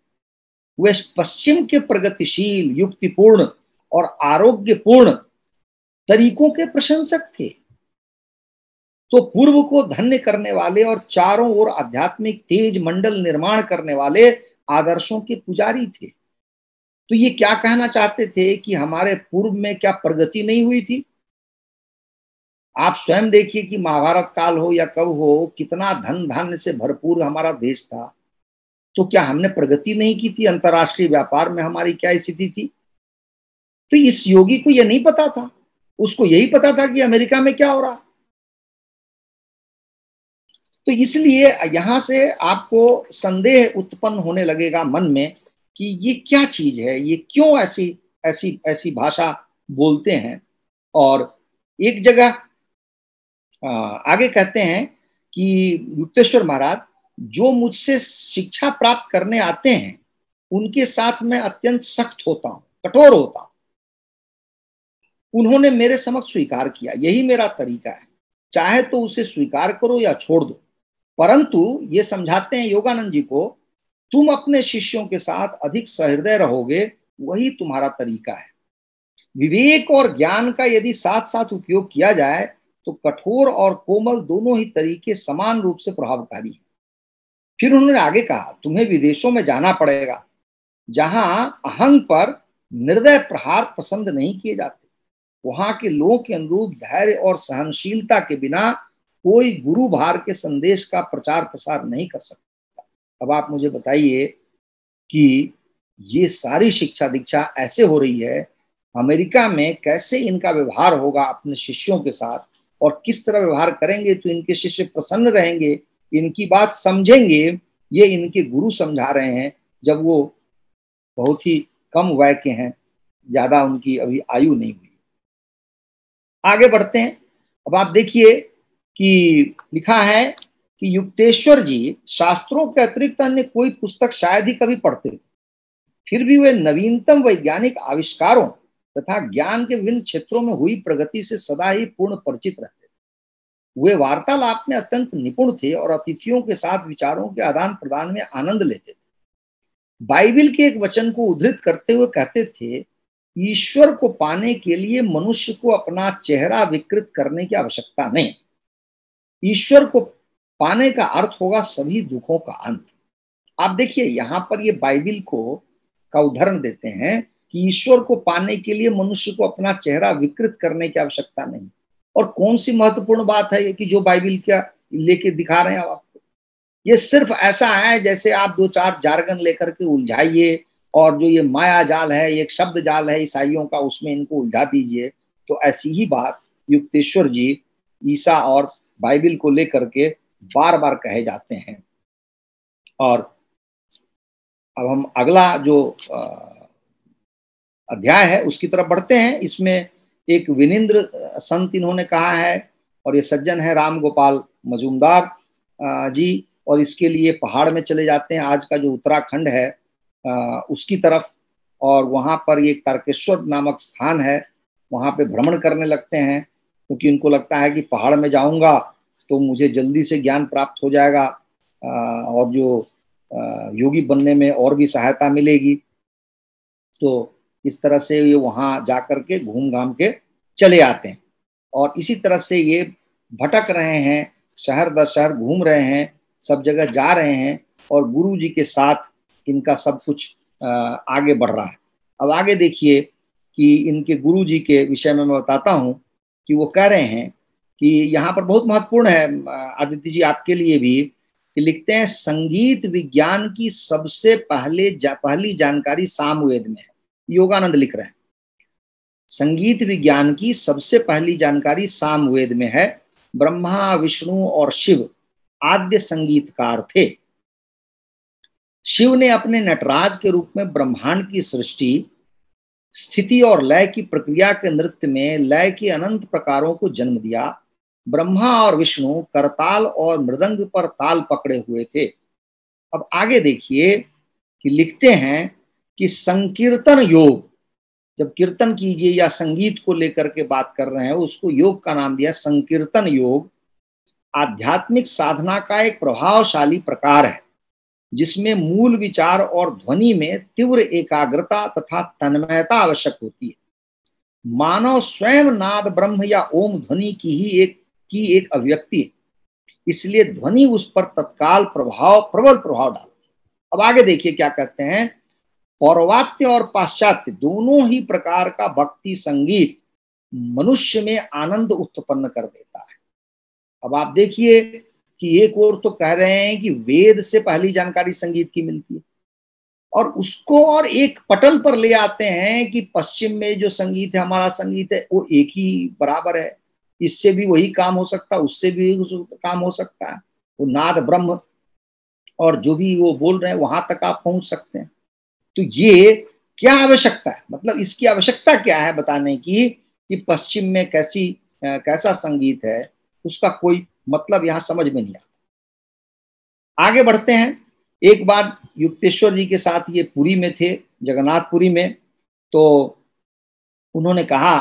B: वे पश्चिम के प्रगतिशील, युक्तिपूर्ण और आरोग्यपूर्ण तरीकों के प्रशंसक थे। तो पूर्व को धन्य करने वाले और चारों ओर आध्यात्मिक तेज मंडल निर्माण करने वाले आदर्शों के पुजारी थे। तो ये क्या कहना चाहते थे कि हमारे पूर्व में क्या प्रगति नहीं हुई थी? आप स्वयं देखिए कि महाभारत काल हो या कब हो, कितना धन धान्य से भरपूर हमारा देश था, तो क्या हमने प्रगति नहीं की थी? अंतरराष्ट्रीय व्यापार में हमारी क्या स्थिति थी? तो इस योगी को यह नहीं पता था, उसको यही पता था कि अमेरिका में क्या हो रहा। तो इसलिए यहां से आपको संदेह उत्पन्न होने लगेगा मन में कि ये क्या चीज है, ये क्यों ऐसी ऐसी ऐसी भाषा बोलते हैं। और एक जगह आगे कहते हैं कि युक्तेश्वर महाराज, जो मुझसे शिक्षा प्राप्त करने आते हैं उनके साथ मैं अत्यंत सख्त होता हूं, कठोर होता हूं। उन्होंने मेरे समक्ष स्वीकार किया, यही मेरा तरीका है, चाहे तो उसे स्वीकार करो या छोड़ दो। परंतु ये समझाते हैं योगानंद जी को, तुम अपने शिष्यों के साथ अधिक सहृदय रहोगे, वही तुम्हारा तरीका है। विवेक और ज्ञान का यदि साथ साथ उपयोग किया जाए तो कठोर और कोमल दोनों ही तरीके समान रूप से प्रभावकारी हैं। फिर उन्होंने आगे कहा, तुम्हें विदेशों में जाना पड़ेगा जहां अहंग पर निर्दय प्रहार पसंद नहीं किए जाते। वहां के लोगों के अनुरूप धैर्य और सहनशीलता के बिना कोई गुरु भार के संदेश का प्रचार प्रसार नहीं कर सकता। अब आप मुझे बताइए कि ये सारी शिक्षा दीक्षा ऐसे हो रही है, अमेरिका में कैसे इनका व्यवहार होगा अपने शिष्यों के साथ, और किस तरह व्यवहार करेंगे तो इनके शिष्य प्रसन्न रहेंगे, इनकी बात समझेंगे। ये इनके गुरु समझा रहे हैं जब वो बहुत ही कम वय के हैं, ज्यादा उनकी अभी आयु नहीं हुई। आगे बढ़ते हैं। अब आप देखिए कि लिखा है कि युक्तेश्वर जी शास्त्रों के अतिरिक्त अन्य कोई पुस्तक शायद ही कभी पढ़ते थे, फिर भी वे नवीनतम वैज्ञानिक आविष्कारों तथा ज्ञान के विभिन्न क्षेत्रों में हुई प्रगति से सदा ही पूर्ण परिचित रहते थे। वे वार्तालाप में अत्यंत निपुण थे और अतिथियों के साथ विचारों के आदान प्रदान में आनंद लेते थे। बाइबिल के एक वचन को उद्धृत करते हुए कहते थे, ईश्वर को पाने के लिए मनुष्य को अपना चेहरा विकृत करने की आवश्यकता नहीं। ईश्वर को पाने का अर्थ होगा सभी दुखों का अंत। आप देखिए यहां पर ये बाइबिल को का उदाहरण देते हैं कि ईश्वर को पाने के लिए मनुष्य को अपना चेहरा विकृत करने की आवश्यकता नहीं। और कौन सी महत्वपूर्ण बात है ये कि जो बाइबिल क्या लेके दिखा रहे हैं आपको। ये सिर्फ ऐसा है जैसे आप दो चार जार्गन लेकर के उलझाइए, और जो ये माया जाल है, एक शब्द जाल है ईसाइयों का, उसमें इनको उलझा दीजिए। तो ऐसी ही बात युक्तेश्वर जी ईसा और बाइबिल को लेकर के बार बार कहे जाते हैं। और अब हम अगला जो अध्याय है उसकी तरफ बढ़ते हैं। इसमें एक विनिंद्र संत इन्होंने कहा है, और ये सज्जन है राम गोपाल मजूमदार जी, और इसके लिए पहाड़ में चले जाते हैं, आज का जो उत्तराखंड है उसकी तरफ। और वहां पर एक तारकेश्वर नामक स्थान है, वहां पे भ्रमण करने लगते हैं, क्योंकि उनको लगता है कि पहाड़ में जाऊंगा तो मुझे जल्दी से ज्ञान प्राप्त हो जाएगा, और जो योगी बनने में और भी सहायता मिलेगी। तो इस तरह से ये वहां जाकर के घूम घाम के चले आते हैं, और इसी तरह से ये भटक रहे हैं, शहर दर शहर घूम रहे हैं, सब जगह जा रहे हैं, और गुरु जी के साथ इनका सब कुछ आगे बढ़ रहा है। अब आगे देखिए कि इनके गुरु जी के विषय में मैं बताता हूं कि वो कह रहे हैं कि यहाँ पर बहुत महत्वपूर्ण है आदित्य जी आपके लिए भी, कि लिखते हैं संगीत विज्ञान की सबसे पहली जानकारी सामवेद में है। योगानंद लिख रहे हैं संगीत विज्ञान की सबसे पहली जानकारी सामवेद में है। ब्रह्मा विष्णु और शिव आद्य संगीतकार थे। शिव ने अपने नटराज के रूप में ब्रह्मांड की सृष्टि, स्थिति और लय की प्रक्रिया के नृत्य में लय के अनंत प्रकारों को जन्म दिया। ब्रह्मा और विष्णु करताल और मृदंग पर ताल पकड़े हुए थे। अब आगे देखिए कि लिखते हैं कि संकीर्तन योग, जब कीर्तन कीजिए या संगीत को लेकर के बात कर रहे हैं, उसको योग का नाम दिया संकीर्तन योग, आध्यात्मिक साधना का एक प्रभावशाली प्रकार है जिसमें मूल विचार और ध्वनि में तीव्र एकाग्रता तथा तन्मयता आवश्यक होती है। मानव स्वयं नाद ब्रह्म या ओम ध्वनि की एक अभिव्यक्ति है, इसलिए ध्वनि उस पर तत्काल प्रबल प्रभाव डालती है। अब आगे देखिए क्या कहते हैं, पौर्वात्य और पाश्चात्य दोनों ही प्रकार का भक्ति संगीत मनुष्य में आनंद उत्पन्न कर देता है। अब आप देखिए कि एक और तो कह रहे हैं कि वेद से पहली जानकारी संगीत की मिलती है, और उसको और एक पटल पर ले आते हैं कि पश्चिम में जो संगीत है, हमारा संगीत है, वो एक ही बराबर है, इससे भी वही काम हो सकता है, उससे भी काम हो सकता है, वो नाद ब्रह्म और जो भी वो बोल रहे हैं वहां तक आप पहुंच सकते हैं। तो ये क्या आवश्यकता है, मतलब इसकी आवश्यकता क्या है बताने की कि पश्चिम में कैसा संगीत है, उसका कोई मतलब यहां समझ में नहीं आता। आगे बढ़ते हैं। एक बार युक्तेश्वर जी के साथ ये पुरी में थे, जगन्नाथपुरी में, तो उन्होंने कहा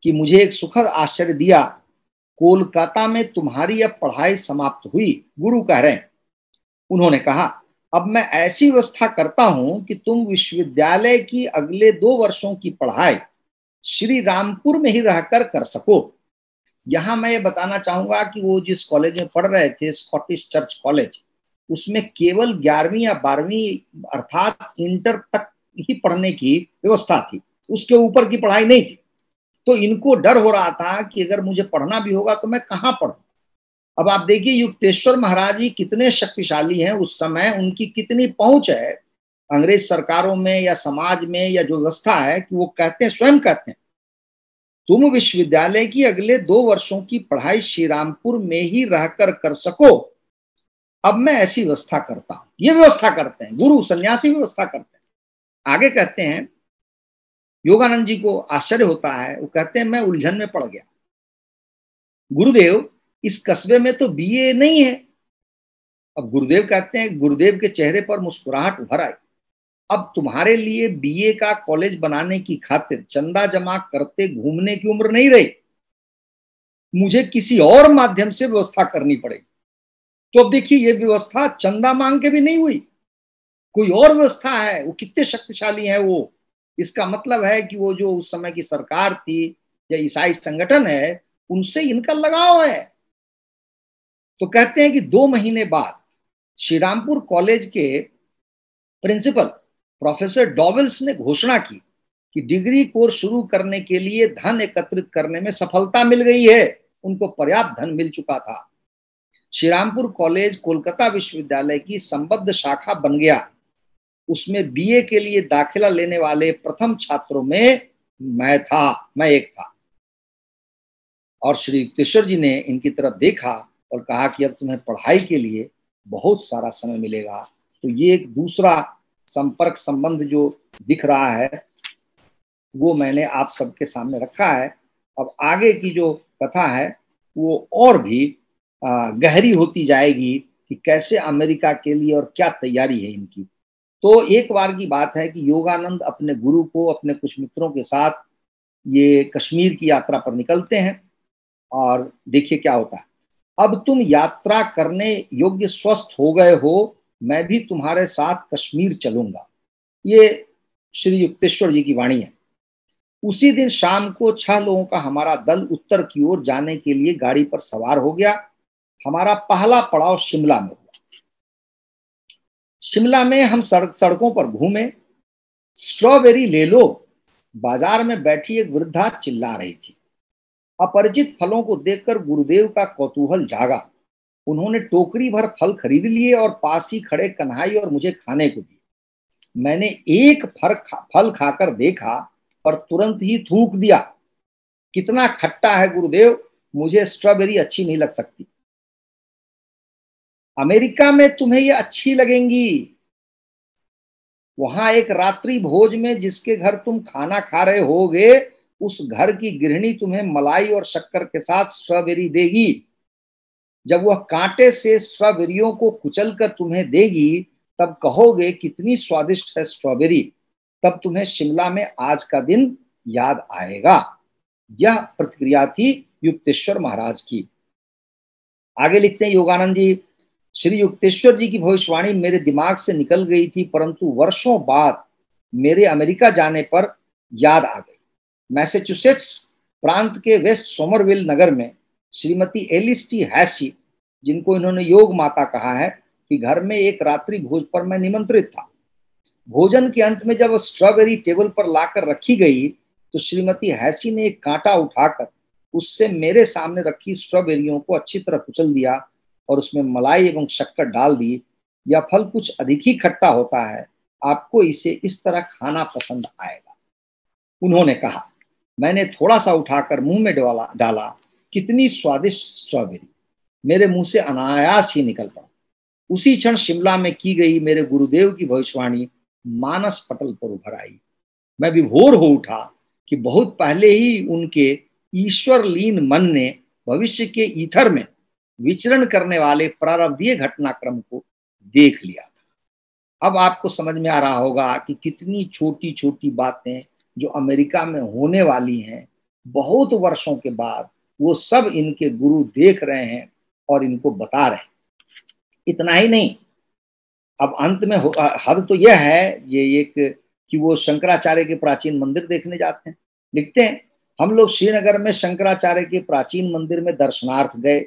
B: कि मुझे एक सुखद आश्चर्य दिया, कोलकाता में तुम्हारी अब पढ़ाई समाप्त हुई। गुरु कह रहे हैं, उन्होंने कहा अब मैं ऐसी व्यवस्था करता हूं कि तुम विश्वविद्यालय की अगले 2 वर्षों की पढ़ाई श्री रामपुर में ही रहकर कर सको। यहां मैं ये बताना चाहूंगा कि वो जिस कॉलेज में पढ़ रहे थे, स्कॉटिश चर्च कॉलेज, उसमें केवल 11वीं या 12वीं अर्थात इंटर तक ही पढ़ने की व्यवस्था थी, उसके ऊपर की पढ़ाई नहीं थी। तो इनको डर हो रहा था कि अगर मुझे पढ़ना भी होगा तो मैं कहाँ पढ़ूं। अब आप देखिए युक्तेश्वर महाराज जी कितने शक्तिशाली हैं, उस समय उनकी कितनी पहुंच है अंग्रेज सरकारों में या समाज में या जो व्यवस्था है, कि वो कहते हैं, स्वयं कहते हैं, तुम विश्वविद्यालय की अगले 2 वर्षों की पढ़ाई श्रीरामपुर में ही रहकर कर सको। अब मैं ऐसी व्यवस्था करता हूं। ये व्यवस्था करते हैं गुरु, सन्यासी व्यवस्था करते हैं। आगे कहते हैं, योगानंद जी को आश्चर्य होता है, वो कहते हैं मैं उलझन में पड़ गया। गुरुदेव, इस कस्बे में तो बीए नहीं है। अब गुरुदेव कहते हैं, गुरुदेव के चेहरे पर मुस्कुराहट उभर आई। अब तुम्हारे लिए बीए का कॉलेज बनाने की खातिर चंदा जमा करते घूमने की उम्र नहीं रही, मुझे किसी और माध्यम से व्यवस्था करनी पड़ेगी। तो अब देखिए ये व्यवस्था चंदा मांग के भी नहीं हुई, कोई और व्यवस्था है। वो कितने शक्तिशाली है वो, इसका मतलब है कि वो जो उस समय की सरकार थी या ईसाई संगठन है, उनसे इनका लगाव है। तो कहते हैं कि 2 महीने बाद श्रीरामपुर कॉलेज के प्रिंसिपल प्रोफेसर डॉवेल्स ने घोषणा की कि डिग्री कोर्स शुरू करने के लिए धन एकत्रित करने में सफलता मिल गई है। उनको पर्याप्त धन मिल चुका था। श्रीरामपुर कॉलेज कोलकाता विश्वविद्यालय की संबद्ध शाखा बन गया। उसमें बीए के लिए दाखिला लेने वाले प्रथम छात्रों में मैं एक था। और श्री युक्तेश्वर जी ने इनकी तरफ देखा और कहा कि अब तुम्हें पढ़ाई के लिए बहुत सारा समय मिलेगा। तो ये एक दूसरा संपर्क संबंध जो दिख रहा है वो मैंने आप सबके सामने रखा है। अब आगे की जो कथा है वो और भी गहरी होती जाएगी कि कैसे अमेरिका के लिए और क्या तैयारी है इनकी। तो एक बार की बात है कि योगानंद अपने गुरु को अपने कुछ मित्रों के साथ ये कश्मीर की यात्रा पर निकलते हैं और देखिए क्या होता है। अब तुम यात्रा करने योग्य स्वस्थ हो गए हो, मैं भी तुम्हारे साथ कश्मीर चलूंगा। ये श्री युक्तेश्वर जी की वाणी है। उसी दिन शाम को 6 लोगों का हमारा दल उत्तर की ओर जाने के लिए गाड़ी पर सवार हो गया। हमारा पहला पड़ाव शिमला में हुआ। शिमला में हम सड़कों पर घूमे। स्ट्रॉबेरी ले लो, बाजार में बैठी एक वृद्धा चिल्ला रही थी। अपरिचित फलों को देखकर गुरुदेव का कौतूहल जागा। उन्होंने टोकरी भर फल खरीद लिए और पास ही खड़े कन्हई और मुझे खाने को दिए। मैंने एक फल खाकर देखा और तुरंत ही थूक दिया। कितना खट्टा है गुरुदेव, मुझे स्ट्रॉबेरी अच्छी नहीं लग सकती। अमेरिका में तुम्हें ये अच्छी लगेंगी। वहां एक रात्रि भोज में जिसके घर तुम खाना खा रहे होगे, उस घर की गृहिणी तुम्हें मलाई और शक्कर के साथ स्ट्रॉबेरी देगी। जब वह कांटे से स्ट्रॉबेरियों को कुचलकर तुम्हें देगी, तब कहोगे कितनी स्वादिष्ट है स्ट्रॉबेरी। तब तुम्हें शिमला में आज का दिन याद आएगा। यह प्रतिक्रिया थी युक्तेश्वर महाराज की। आगे लिखते हैं योगानंद जी, श्री युक्तेश्वर जी की भविष्यवाणी मेरे दिमाग से निकल गई थी, परंतु वर्षों बाद मेरे अमेरिका जाने पर याद आ गई। मैसेच्यूसेट्स प्रांत के वेस्ट सोमरविल नगर में श्रीमती एलिस टी हैसी, जिनको इन्होंने योग माता कहा है, कि घर में एक रात्रि भोज पर मैं निमंत्रित था। भोजन के अंत में जब स्ट्रॉबेरी टेबल पर लाकर रखी गई तो श्रीमती हैसी ने एक कांटा उठाकर उससे मेरे सामने रखी स्ट्रॉबेरियों को अच्छी तरह कुचल दिया और उसमें मलाई एवं शक्कर डाल दी। यह फल कुछ अधिक ही खट्टा होता है, आपको इसे इस तरह खाना पसंद आएगा, उन्होंने कहा। मैंने थोड़ा सा उठाकर मुंह में डाला। कितनी स्वादिष्ट स्ट्रॉबेरी, मेरे मुंह से अनायास ही निकल पड़ा। उसी क्षण शिमला में की गई मेरे गुरुदेव की भविष्यवाणी मानस पटल पर उभर आई। मैं विभोर हो उठा कि बहुत पहले ही उनके ईश्वर लीन मन ने भविष्य के ईथर में विचरण करने वाले प्रारब्धीय घटनाक्रम को देख लिया था। अब आपको समझ में आ रहा होगा कि कितनी छोटी छोटी बातें जो अमेरिका में होने वाली हैं, बहुत वर्षों के बाद वो सब इनके गुरु देख रहे हैं और इनको बता रहे हैं। इतना ही नहीं, अब अंत में हद तो यह है ये एक कि वो शंकराचार्य के प्राचीन मंदिर देखने जाते हैं। लिखते हैं, हम लोग श्रीनगर में शंकराचार्य के प्राचीन मंदिर में दर्शनार्थ गए।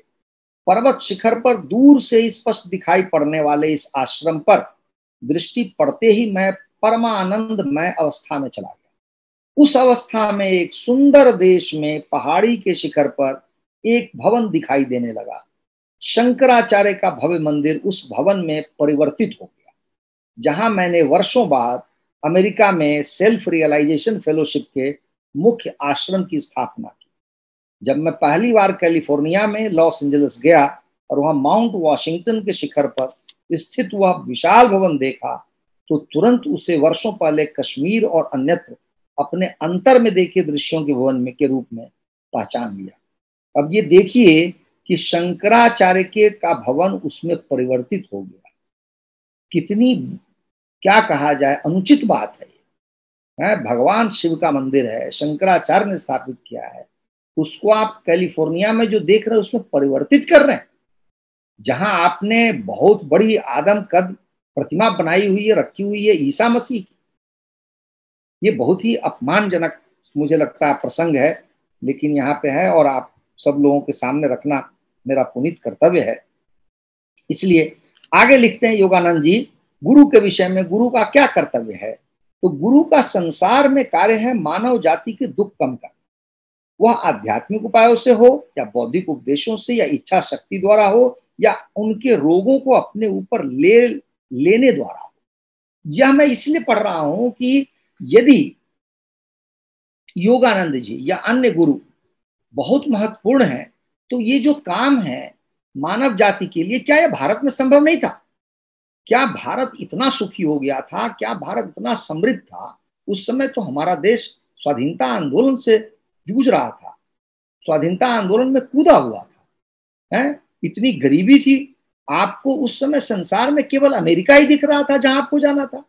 B: पर्वत शिखर पर दूर से स्पष्ट दिखाई पड़ने वाले इस आश्रम पर दृष्टि पड़ते ही मैं परमानंदमय अवस्था में चला गया। उस अवस्था में एक सुंदर देश में पहाड़ी के शिखर पर एक भवन दिखाई देने लगा। शंकराचार्य का भव्य मंदिर उस भवन में परिवर्तित हो गया, जहां मैंने वर्षों बाद अमेरिका में सेल्फ रियलाइजेशन फेलोशिप के मुख्य आश्रम की स्थापना की। जब मैं पहली बार कैलिफोर्निया में लॉस एंजलिस गया और वहां माउंट वॉशिंगटन के शिखर पर स्थित वह विशाल भवन देखा, तो तुरंत उसे वर्षों पहले कश्मीर और अन्यत्र अपने अंतर में देखे दृश्यों के भवन में के रूप में पहचान लिया। अब ये देखिए कि शंकराचार्य के का भवन उसमें परिवर्तित हो गया। कितनी, क्या कहा जाए, अनुचित बात है। भगवान शिव का मंदिर है, शंकराचार्य ने स्थापित किया है, उसको आप कैलिफोर्निया में जो देख रहे हैं उसमें परिवर्तित कर रहे हैं। जहां आपने बहुत बड़ी आदम कद प्रतिमा बनाई हुई है, रखी हुई है ईसा मसीह की। ये बहुत ही अपमानजनक मुझे लगता है प्रसंग है, लेकिन यहाँ पे है और आप सब लोगों के सामने रखना मेरा पुनीत कर्तव्य है। इसलिए आगे लिखते हैं योगानंद जी, गुरु के विषय में गुरु का क्या कर्तव्य है। तो गुरु का संसार में कार्य है मानव जाति के दुख कम करना। वह आध्यात्मिक उपायों से हो या बौद्धिक उपदेशों से या इच्छा शक्ति द्वारा हो या उनके रोगों को अपने ऊपर लेने द्वारा हो। यह मैं इसलिए पढ़ रहा हूं कि यदि योगानंद जी या अन्य गुरु बहुत महत्वपूर्ण है, तो ये जो काम है मानव जाति के लिए, क्या यह भारत में संभव नहीं था? क्या भारत इतना सुखी हो गया था? क्या भारत इतना समृद्ध था? उस समय तो हमारा देश स्वाधीनता आंदोलन से जूझ रहा था, स्वाधीनता आंदोलन में कूदा हुआ था, है? इतनी गरीबी थी। आपको उस समय संसार में केवल अमेरिका ही दिख रहा था जहां आपको जाना था।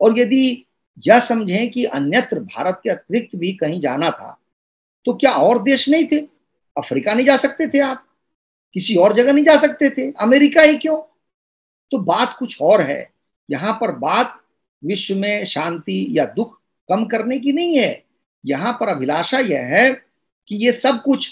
B: और यदि यह समझें कि अन्यत्र भारत के अतिरिक्त भी कहीं जाना था, तो क्या और देश नहीं थे? अफ्रीका नहीं जा सकते थे आप? किसी और जगह नहीं जा सकते थे? अमेरिका ही क्यों? तो बात कुछ और है। यहां पर बात विश्व में शांति या दुख कम करने की नहीं है। यहां पर अभिलाषा यह है कि ये सब कुछ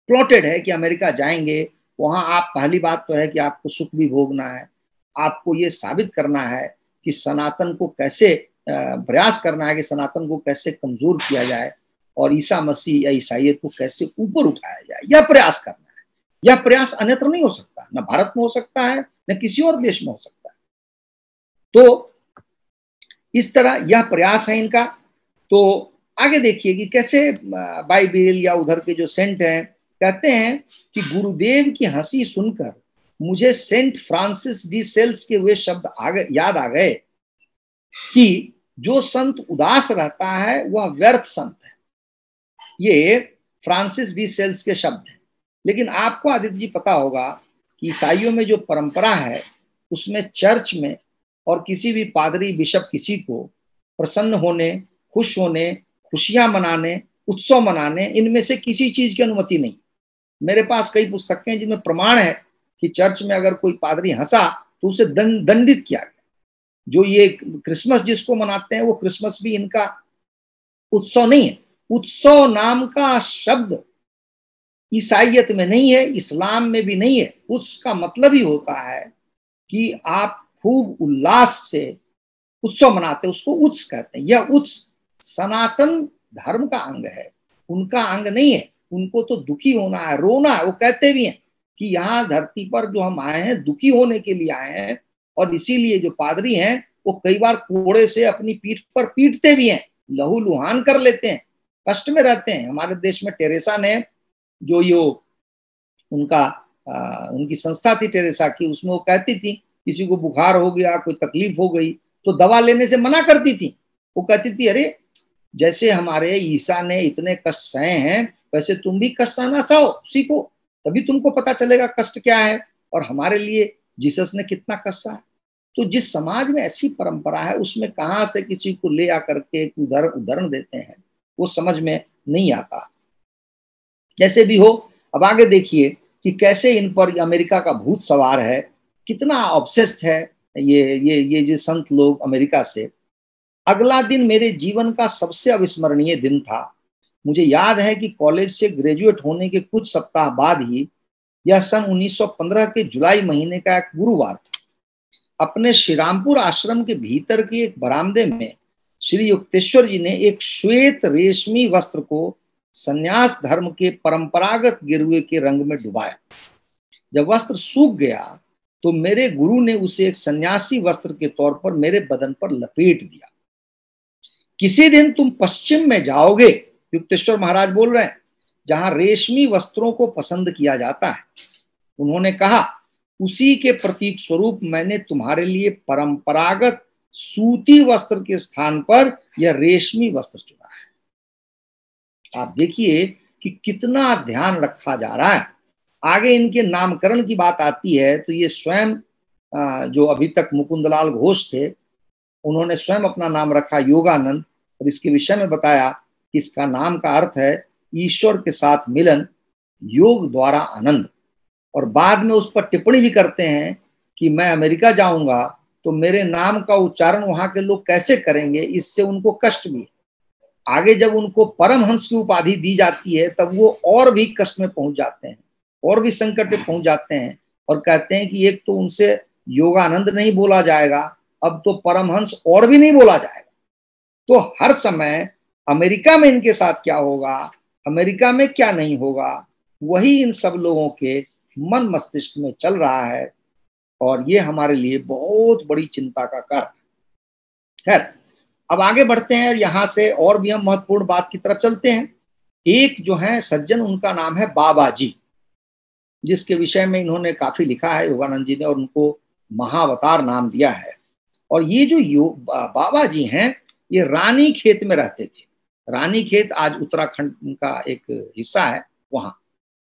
B: प्लॉटेड है कि अमेरिका जाएंगे, वहां आप, पहली बात तो है कि आपको सुख भी भोगना है, आपको ये साबित करना है कि सनातन को कैसे, प्रयास करना है कि सनातन को कैसे कमजोर किया जाए और ईसा मसीह या ईसाइयत को कैसे ऊपर उठाया जाए, यह प्रयास करना है। यह प्रयास अन्यत्र नहीं हो सकता, न भारत में हो सकता है, न किसी और देश में हो सकता है। तो इस तरह यह प्रयास है इनका। तो आगे देखिए कि कैसे बाइबिल या उधर के जो सेंट हैं कहते हैं कि गुरुदेव की हंसी सुनकर मुझे सेंट फ्रांसिस डी सेल्स के वे शब्द याद आ गए कि जो संत उदास रहता है वह व्यर्थ संत है। ये फ्रांसिस डी सेल्स के शब्द हैं। लेकिन आपको आदित्य जी पता होगा कि ईसाइयों में जो परंपरा है उसमें चर्च में और किसी भी पादरी बिशप किसी को प्रसन्न होने, खुश होने, खुशियां मनाने, उत्सव मनाने, इनमें से किसी चीज की अनुमति नहीं। मेरे पास कई पुस्तकें जिनमें प्रमाण है कि चर्च में अगर कोई पादरी हंसा तो उसे दंडित किया गया। जो ये क्रिसमस जिसको मनाते हैं वो क्रिसमस भी इनका उत्सव नहीं है। उत्सव नाम का शब्द ईसाइयत में नहीं है, इस्लाम में भी नहीं है। उसका मतलब ही होता है कि आप खूब उल्लास से उत्सव मनाते, उसको उत्स कहते हैं। यह उत्स सनातन धर्म का अंग है, उनका अंग नहीं है। उनको तो दुखी होना है, रोना है। वो कहते भी हैं कि यहाँ धरती पर जो हम आए हैं दुखी होने के लिए आए हैं। और इसीलिए जो पादरी हैं वो कई बार कोड़े से अपनी पीठ पर पीटते भी हैं, लहू लुहान कर लेते हैं, कष्ट में रहते हैं। हमारे देश में टेरेसा ने जो ये उनकी संस्था थी टेरेसा की, उसमें वो कहती थी किसी को बुखार हो गया, कोई तकलीफ हो गई तो दवा लेने से मना करती थी। वो कहती थी अरे जैसे हमारे ईसा ने इतने कष्ट सहे हैं वैसे तुम भी कष्ट सहना सीखो, तभी तुमको पता चलेगा कष्ट क्या है और हमारे लिए जीसस ने कितना कष्ट सहा। तो जिस समाज में ऐसी परंपरा है उसमें कहां से किसी को ले आकर के उदाहरण देते हैं वो समझ में नहीं आता। जैसे भी हो, अब आगे देखिए कि कैसे इन पर अमेरिका का भूत सवार है, कितना ऑब्सेस्ड है ये जो संत लोग अमेरिका से। अगला दिन मेरे जीवन का सबसे अविस्मरणीय दिन था। मुझे याद है कि कॉलेज से ग्रेजुएट होने के कुछ सप्ताह बाद ही, यह सन 1915 के जुलाई महीने का एक गुरुवार था, अपने श्रीरामपुर आश्रम के भीतर के एक बरामदे में श्री युक्तेश्वर जी ने एक श्वेत रेशमी वस्त्र को संन्यास धर्म के परंपरागत गिरुए के रंग में डुबाया। जब वस्त्र सूख गया तो मेरे गुरु ने उसे एक सन्यासी वस्त्र के तौर पर मेरे बदन पर लपेट दिया। किसी दिन तुम पश्चिम में जाओगे, युक्तेश्वर महाराज बोल रहे हैं, जहां रेशमी वस्त्रों को पसंद किया जाता है। उन्होंने कहा उसी के प्रतीक स्वरूप मैंने तुम्हारे लिए परंपरागत सूती वस्त्र के स्थान पर यह रेशमी वस्त्र चुना है। आप देखिए कि कितना ध्यान रखा जा रहा है। आगे इनके नामकरण की बात आती है तो ये स्वयं जो अभी तक मुकुंदलाल घोष थे उन्होंने स्वयं अपना नाम रखा योगानंद, और इसके विषय में बताया कि इसका नाम का अर्थ है ईश्वर के साथ मिलन, योग द्वारा आनंद। और बाद में उस पर टिप्पणी भी करते हैं कि मैं अमेरिका जाऊंगा तो मेरे नाम का उच्चारण वहां के लोग कैसे करेंगे, इससे उनको कष्ट भी है। आगे जब उनको परमहंस की उपाधि दी जाती है तब वो और भी कष्ट में पहुंच जाते हैं, और भी संकट में पहुंच जाते हैं और कहते हैं कि एक तो उनसे योगानंद नहीं बोला जाएगा, अब तो परमहंस और भी नहीं बोला जाएगा। तो हर समय अमेरिका में इनके साथ क्या होगा अमेरिका में क्या नहीं होगा, वही इन सब लोगों के मन मस्तिष्क में चल रहा है, और ये हमारे लिए बहुत बड़ी चिंता का कारण। खैर, अब आगे बढ़ते हैं, यहां से और भी हम महत्वपूर्ण बात की तरफ चलते हैं। एक जो है सज्जन, उनका नाम है बाबा जी, जिसके विषय में इन्होंने काफी लिखा है योगानंद जी ने, और उनको महाअवतार नाम दिया है। और ये जो बाबा जी हैं, ये रानी खेत में रहते थे। रानी खेत आज उत्तराखंड का एक हिस्सा है वहां।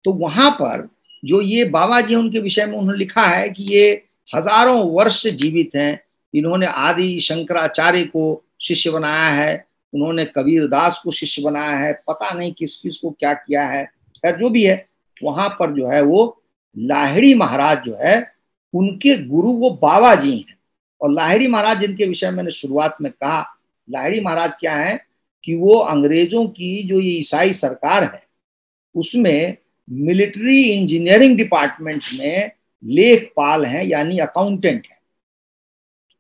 B: तो वहां पर जो ये बाबा जी, उनके विषय में उन्होंने लिखा है कि ये हजारों वर्ष जीवित हैं। इन्होंने आदि शंकराचार्य को शिष्य बनाया है, उन्होंने कबीर दास को शिष्य बनाया है, पता नहीं किस किस को क्या किया है। खैर जो भी है, वहां पर जो है वो लाहिड़ी महाराज जो है, उनके गुरु वो बाबा जी हैं। और लाहिड़ी महाराज, जिनके विषय में मैंने शुरुआत में कहा, लाहिड़ी महाराज क्या है कि वो अंग्रेजों की जो ये ईसाई सरकार है, उसमें मिलिट्री इंजीनियरिंग डिपार्टमेंट में लेखपाल हैं, यानी अकाउंटेंट है।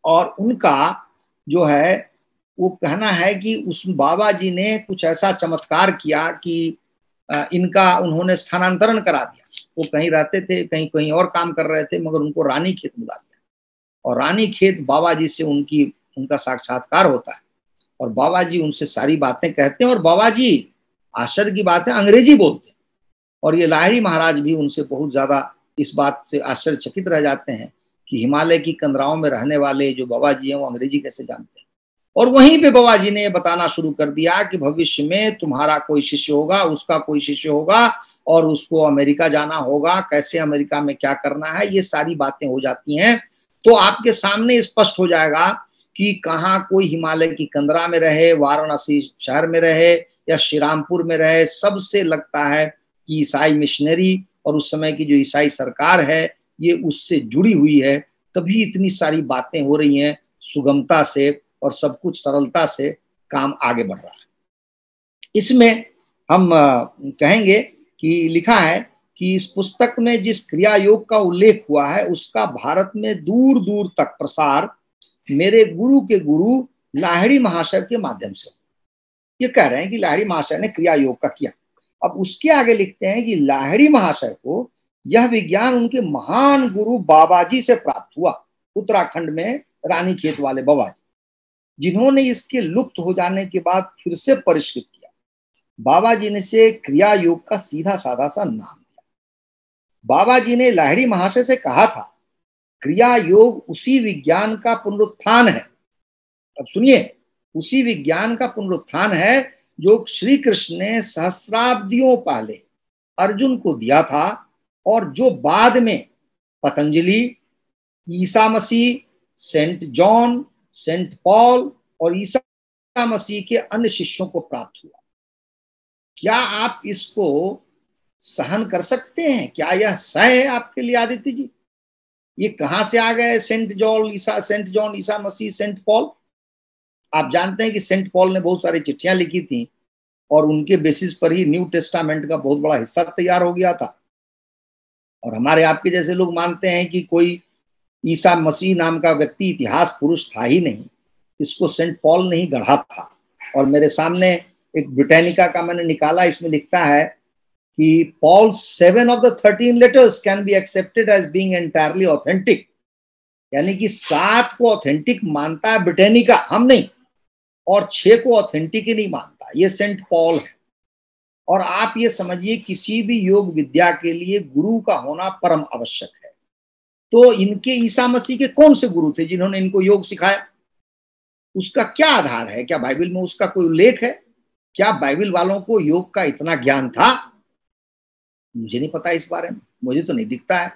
B: और उनका जो है वो कहना है कि उस बाबा जी ने कुछ ऐसा चमत्कार किया कि इनका उन्होंने स्थानांतरण करा दिया। वो कहीं रहते थे, कहीं कहीं और काम कर रहे थे, मगर उनको रानी खेत बुला दिया। और रानी खेत बाबा जी से उनका साक्षात्कार होता है, और बाबा जी उनसे सारी बातें कहते हैं। और बाबा जी, आश्चर्य की बात है, अंग्रेजी बोलते हैं। और ये लाहिड़ी महाराज भी उनसे बहुत ज्यादा इस बात से आश्चर्यचकित रह जाते हैं कि हिमालय की कंदराओं में रहने वाले जो बाबा जी हैं, वो अंग्रेजी कैसे जानते हैं। और वहीं पे बाबा जी ने बताना शुरू कर दिया कि भविष्य में तुम्हारा कोई शिष्य होगा, उसका कोई शिष्य होगा, और उसको अमेरिका जाना होगा, कैसे अमेरिका में क्या करना है, ये सारी बातें हो जाती हैं। तो आपके सामने स्पष्ट हो जाएगा कि कहाँ कोई हिमालय की कंदरा में रहे, वाराणसी शहर में रहे, या श्रीरामपुर में रहे, सबसे लगता है कि ईसाई मिशनरी और उस समय की जो ईसाई सरकार है, ये उससे जुड़ी हुई है। तभी इतनी सारी बातें हो रही हैं सुगमता से, और सब कुछ सरलता से काम आगे बढ़ रहा है। इसमें हम कहेंगे कि लिखा है कि इस पुस्तक में जिस क्रिया योग का उल्लेख हुआ है, उसका भारत में दूर दूर तक प्रसार मेरे गुरु के गुरु लाहिड़ी महाशय के माध्यम से। ये कह रहे हैं कि लाहिड़ी महाशय ने क्रिया योग का किया। अब उसके आगे लिखते हैं कि लाहिड़ी महाशय को यह विज्ञान उनके महान गुरु बाबा जी से प्राप्त हुआ, उत्तराखंड में रानी खेत वाले बाबा जी, जिन्होंने इसके लुप्त हो जाने के बाद फिर से परिष्कृत किया। बाबा जी ने से क्रिया योग का सीधा साधा सा नाम दिया। बाबा जी ने लाहिड़ी महाशय से कहा था, क्रिया योग उसी विज्ञान का पुनरुत्थान है। अब सुनिए, उसी विज्ञान का पुनरुत्थान है जो श्री कृष्ण ने सहस्राब्दियों पहले अर्जुन को दिया था, और जो बाद में Patanjali, Isa Masih, Saint John, Saint Paul और ईसा मसीह के अन्य शिष्यों को प्राप्त हुआ। क्या आप इसको सहन कर सकते हैं? क्या यह सह है आपके लिए आदित्य जी? ये कहां से आ गए Saint John, Isa Masih, Saint Paul? आप जानते हैं कि सेंट पॉल ने बहुत सारी चिट्ठियां लिखी थी, और उनके बेसिस पर ही न्यू टेस्टामेंट का बहुत बड़ा हिस्सा तैयार हो गया था। और हमारे आपके जैसे लोग मानते हैं कि कोई ईसा मसीह नाम का व्यक्ति इतिहास पुरुष था ही नहीं, इसको सेंट पॉल ने ही गढ़ा था। और मेरे सामने एक ब्रिटानिका का मैंने निकाला, इसमें लिखता है कि Paul 7 of the 13 letters can be accepted as being entirely authentic, यानी कि 7 को ऑथेंटिक मानता है ब्रिटानिका, हम नहीं, और 6 को ऑथेंटिक ही नहीं मानता, ये सेंट पॉल है। और आप ये समझिए, किसी भी योग विद्या के लिए गुरु का होना परम आवश्यक है। तो इनके ईसा मसीह के कौन से गुरु थे जिन्होंने इनको योग सिखाया? उसका क्या आधार है? क्या बाइबल में उसका कोई उल्लेख है? क्या बाइबल वालों को योग का इतना ज्ञान था? मुझे नहीं पता इस बारे में, मुझे तो नहीं दिखता है।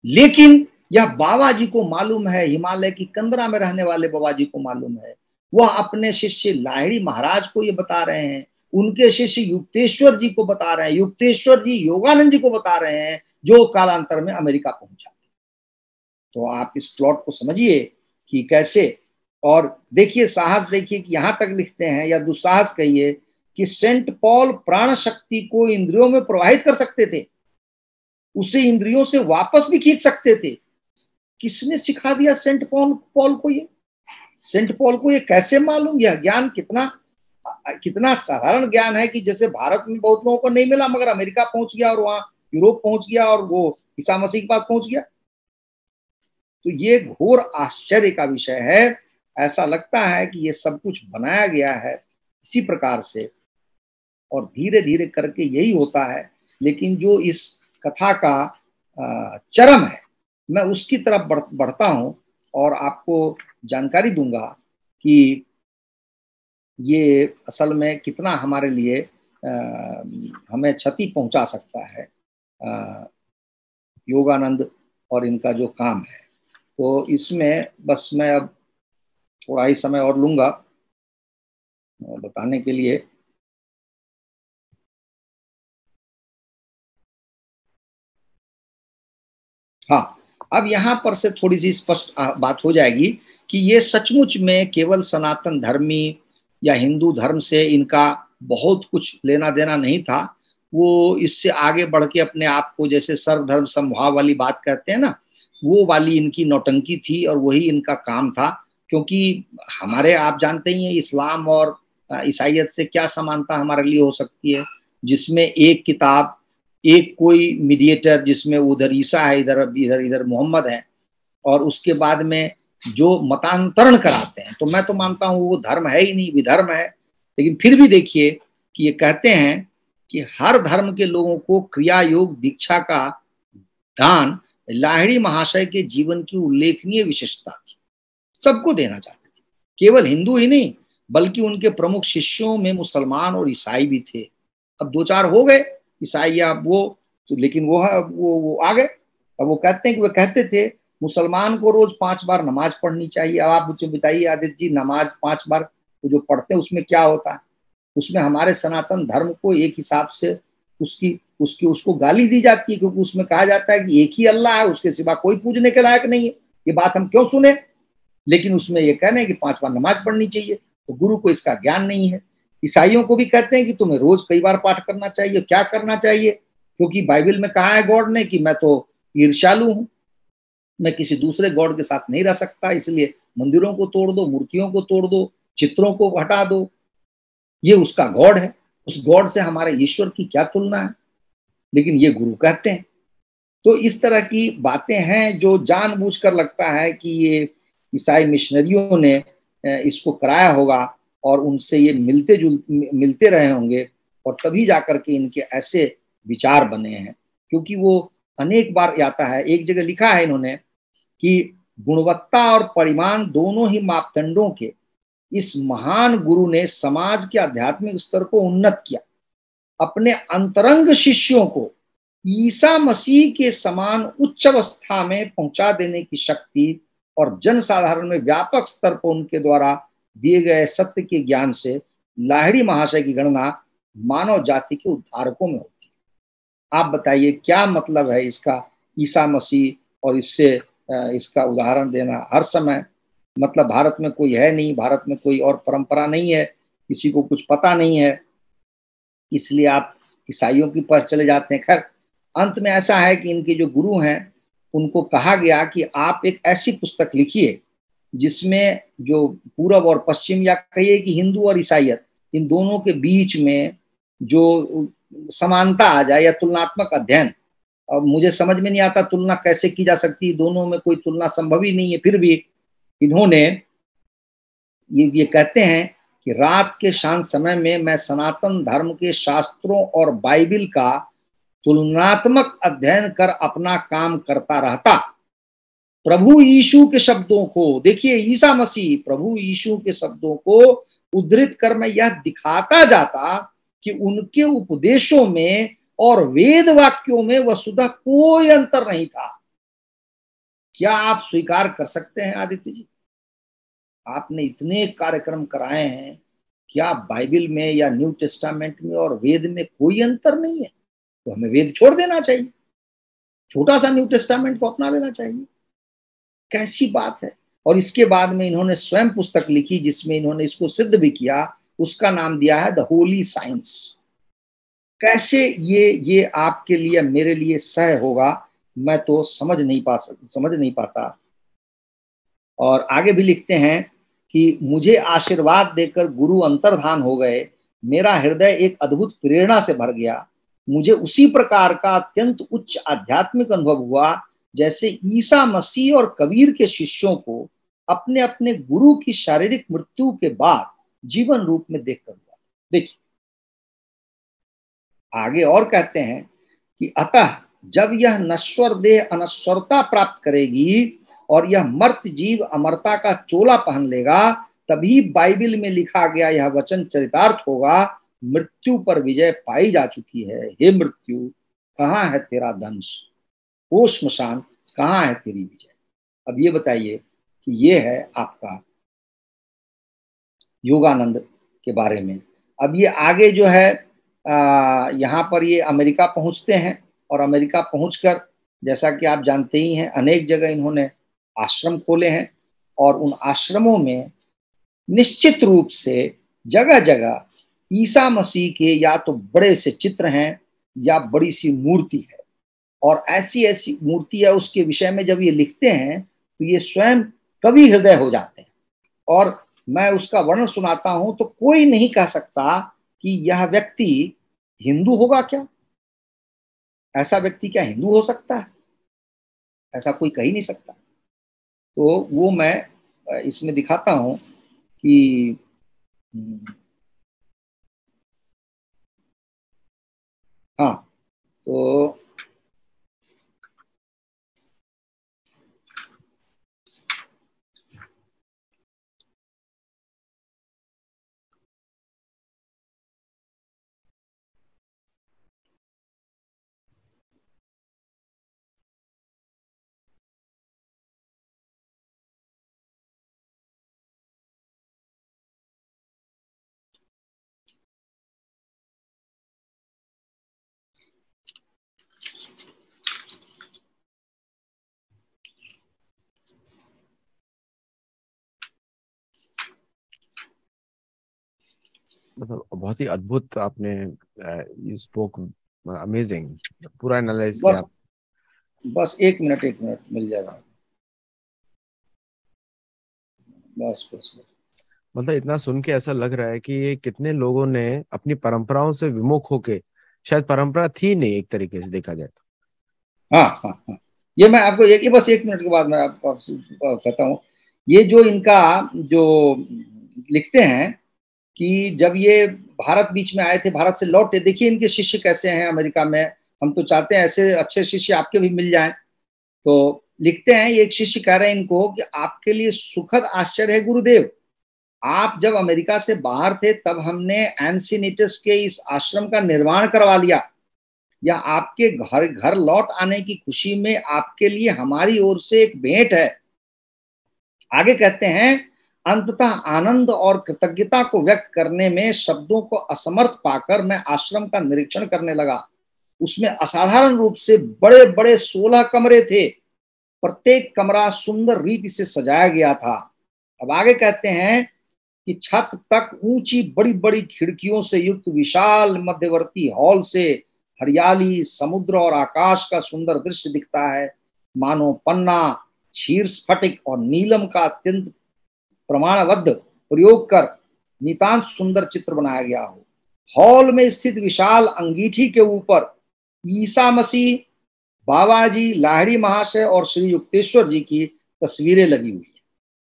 B: लेकिन यह बाबा जी को मालूम है, हिमालय की कंदरा में रहने वाले बाबा जी को मालूम है। वह अपने शिष्य लाहिड़ी महाराज को ये बता रहे हैं, उनके शिष्य युक्तेश्वर जी को बता रहे हैं, युक्तेश्वर जी योगानंद जी को बता रहे हैं, जो कालांतर में अमेरिका पहुंचा। तो आप इस प्लॉट को समझिए कि कैसे। और देखिए, साहस देखिए कि यहां तक लिखते हैं, या दुस्साहस कहिए, कि सेंट पॉल प्राण शक्ति को इंद्रियों में प्रवाहित कर सकते थे, उसे इंद्रियों से वापस भी खींच सकते थे। किसने सिखा दिया सेंट पॉल को ये? सेंट पॉल को ये कैसे मालूम? यह ज्ञान कितना कितना साधारण ज्ञान है कि जैसे भारत में बहुत लोगों को नहीं मिला, मगर अमेरिका पहुंच गया और वहां यूरोप पहुंच गया और वो ईसा मसीह के पास पहुंच गया। तो ये घोर आश्चर्य का विषय है। ऐसा लगता है कि ये सब कुछ बनाया गया है इसी प्रकार से, और धीरे धीरे करके यही होता है। लेकिन जो इस कथा का चरम है, मैं उसकी तरफ बढ़ता हूं और आपको जानकारी दूंगा कि ये असल में कितना हमारे लिए हमें क्षति पहुंचा सकता है, योगानंद और इनका जो काम है। तो इसमें बस मैं अब थोड़ा ही समय और लूंगा बताने के लिए। हाँ, अब यहाँ पर से थोड़ी सी स्पष्ट बात हो जाएगी कि ये सचमुच में केवल सनातन धर्मी या हिंदू धर्म से इनका बहुत कुछ लेना देना नहीं था। वो इससे आगे बढ़ के अपने आप को जैसे सर्वधर्म समभाव वाली बात कहते हैं ना, वो वाली इनकी नौटंकी थी और वही इनका काम था। क्योंकि हमारे, आप जानते ही हैं, इस्लाम और ईसाइयत से क्या समानता हमारे लिए हो सकती है, जिसमें एक किताब, एक कोई मीडिएटर, जिसमें उधर ईसा है, इधर इधर इधर मोहम्मद है, और उसके बाद में जो मतांतरण कराते हैं। तो मैं तो मानता हूं वो धर्म है ही नहीं, विधर्म है। लेकिन फिर भी देखिए कि ये कहते हैं कि हर धर्म के लोगों को क्रिया योग दीक्षा का दान लाहिड़ी महाशय के जीवन की उल्लेखनीय विशेषता थी, सबको देना चाहते थे। केवल हिंदू ही नहीं बल्कि उनके प्रमुख शिष्यों में मुसलमान और ईसाई भी थे। अब दो चार हो गए ईसाई या वो तो, लेकिन वो आ गए। अब वो कहते हैं कि वे कहते थे मुसलमान को रोज 5 बार नमाज पढ़नी चाहिए। अब आप मुझे बताइए आदित्य जी, नमाज 5 बार तो जो पढ़ते हैं उसमें क्या होता है? उसमें हमारे सनातन धर्म को एक हिसाब से उसको गाली दी जाती है, क्योंकि उसमें कहा जाता है कि एक ही अल्लाह है, उसके सिवा कोई पूजने के लायक नहीं है। ये बात हम क्यों सुने? लेकिन उसमें ये कहना है कि 5 बार नमाज पढ़नी चाहिए, तो गुरु को इसका ज्ञान नहीं है। ईसाइयों को भी कहते हैं कि तुम्हें रोज कई बार पाठ करना चाहिए। क्या करना चाहिए? क्योंकि बाइबल में कहा है गॉड ने कि मैं तो ईर्ष्यालु हूं, मैं किसी दूसरे गॉड के साथ नहीं रह सकता, इसलिए मंदिरों को तोड़ दो, मूर्तियों को तोड़ दो, चित्रों को हटा दो। ये उसका गॉड है, उस गॉड से हमारे ईश्वर की क्या तुलना है? लेकिन ये गुरु कहते हैं। तो इस तरह की बातें हैं जो जानबूझकर लगता है कि ये ईसाई मिशनरियों ने इसको कराया होगा और उनसे ये मिलते रहे होंगे, और तभी जाकर के इनके ऐसे विचार बने हैं। क्योंकि वो अनेक बार आता है, एक जगह लिखा है इन्होंने कि गुणवत्ता और परिमाण दोनों ही मापदंडों के इस महान गुरु ने समाज के आध्यात्मिक स्तर को उन्नत किया। अपने अंतरंग शिष्यों को ईसा मसीह के समान उच्च अवस्था में पहुंचा देने की शक्ति और जनसाधारण में व्यापक स्तर पर उनके द्वारा दिए गए सत्य के ज्ञान से लाहिड़ी महाशय की गणना मानव जाति के उद्धारकों में होती है। आप बताइए क्या मतलब है इसका, ईसा मसीह और इससे इसका उदाहरण देना हर समय? मतलब भारत में कोई है नहीं, भारत में कोई और परंपरा नहीं है, किसी को कुछ पता नहीं है, इसलिए आप ईसाइयों की पास चले जाते हैं। खैर, अंत में ऐसा है कि इनके जो गुरु हैं उनको कहा गया कि आप एक ऐसी पुस्तक लिखिए जिसमें जो पूरब और पश्चिम, या कहिए कि हिंदू और ईसाइयत, इन दोनों के बीच में जो समानता आ जाए, या तुलनात्मक अध्ययन। अब मुझे समझ में नहीं आता तुलना कैसे की जा सकती है, दोनों में कोई तुलना संभव ही नहीं है। फिर भी इन्होंने ये कहते हैं कि रात के शांत समय में मैं सनातन धर्म के शास्त्रों और बाइबिल का तुलनात्मक अध्ययन कर अपना काम करता रहता। प्रभु यीशु के शब्दों को, देखिए ईसा मसीह प्रभु यीशु के शब्दों को उद्धृत कर मैं यह दिखाता जाता कि उनके उपदेशों में और वेद वाक्यों में वस्तुतः कोई अंतर नहीं था। क्या आप स्वीकार कर सकते हैं आदित्य जी? आपने इतने कार्यक्रम कराए हैं, क्या बाइबल में या न्यू टेस्टामेंट में और वेद में कोई अंतर नहीं है? तो हमें वेद छोड़ देना चाहिए, छोटा सा न्यू टेस्टामेंट को अपना लेना चाहिए। कैसी बात है? और इसके बाद में इन्होंने स्वयं पुस्तक लिखी जिसमें इन्होंने इसको सिद्ध भी किया, उसका नाम दिया है द होली साइंस। कैसे ये आपके लिए मेरे लिए सह होगा, मैं तो समझ नहीं पाता। और आगे भी लिखते हैं कि मुझे आशीर्वाद देकर गुरु अंतर्धान हो गए, मेरा हृदय एक अद्भुत प्रेरणा से भर गया। मुझे उसी प्रकार का अत्यंत उच्च आध्यात्मिक अनुभव हुआ जैसे ईसा मसीह और कबीर के शिष्यों को अपने अपने गुरु की शारीरिक मृत्यु के बाद जीवन रूप में देखकर हुआ। देखिए आगे और कहते हैं कि अतः जब यह नश्वर देह अनश्वरता प्राप्त करेगी और यह मर्त जीव अमरता का चोला पहन लेगा, तभी बाइबल में लिखा गया यह वचन चरितार्थ होगा, मृत्यु पर विजय पाई जा चुकी है। हे मृत्यु, कहाँ है तेरा दंश? ओ श्मशान, कहाँ है तेरी विजय? अब ये बताइए कि ये है आपका योगानंद के बारे में। अब ये आगे जो है यहाँ पर ये अमेरिका पहुंचते हैं और अमेरिका पहुंचकर जैसा कि आप जानते ही हैं अनेक जगह इन्होंने आश्रम खोले हैं और उन आश्रमों में निश्चित रूप से जगह जगह ईसा मसीह के या तो बड़े से चित्र हैं या बड़ी सी मूर्ति है, और ऐसी ऐसी मूर्ति है उसके विषय में जब ये लिखते हैं तो ये स्वयं कवि हृदय हो जाते हैं। और मैं उसका वर्णन सुनाता हूं तो कोई नहीं कह सकता कि यह व्यक्ति हिंदू होगा। क्या ऐसा व्यक्ति क्या हिंदू हो सकता है? ऐसा कोई कह ही नहीं सकता। तो वो मैं इसमें दिखाता हूं कि हाँ, तो
A: मतलब बहुत ही अद्भुत आपने यू स्पोक, अमेजिंग, पूरा एनालाइज किया।
B: बस बस एक मिनट मिल जाएगा। बस बस बस
A: मतलब इतना सुन के ऐसा लग रहा है कि ये कितने लोगों ने अपनी परंपराओं से विमुख होके, शायद परंपरा थी नहीं एक तरीके से देखा जाए तो।
B: हाँ हाँ हाँ, ये मैं आपको ये बस एक मिनट के बाद मैं आपको कहता हूँ। ये जो इनका जो लिखते हैं कि जब ये भारत बीच में आए थे, भारत से लौटे, देखिए इनके शिष्य कैसे हैं अमेरिका में। हम तो चाहते हैं ऐसे अच्छे शिष्य आपके भी मिल जाएं। तो लिखते हैं, ये एक शिष्य कह रहे हैं इनको कि आपके लिए सुखद आश्चर्य है गुरुदेव, आप जब अमेरिका से बाहर थे तब हमने एंसिनिटस के इस आश्रम का निर्माण करवा लिया। या आपके घर घर लौट आने की खुशी में आपके लिए हमारी ओर से एक भेंट है। आगे कहते हैं, अंततः आनंद और कृतज्ञता को व्यक्त करने में शब्दों को असमर्थ पाकर मैं आश्रम का निरीक्षण करने लगा। उसमें असाधारण रूप से बड़े बड़े 16 कमरे थे। प्रत्येक कमरा सुंदर रीति से सजाया गया था। अब आगे कहते हैं कि छत तक ऊंची बड़ी बड़ी खिड़कियों से युक्त विशाल मध्यवर्ती हॉल से हरियाली, समुद्र और आकाश का सुंदर दृश्य दिखता है, मानो पन्ना, क्षीर स्फटिक और नीलम का अत्यंत प्रमाणबद्ध प्रयोग कर नितांत सुंदर चित्र बनाया गया हो। हॉल में स्थित विशाल अंगीठी के ऊपर ईसा मसीह, बाबा जी, लाहिड़ी महाशय और श्री युक्तेश्वर जी की तस्वीरें लगी हुई है।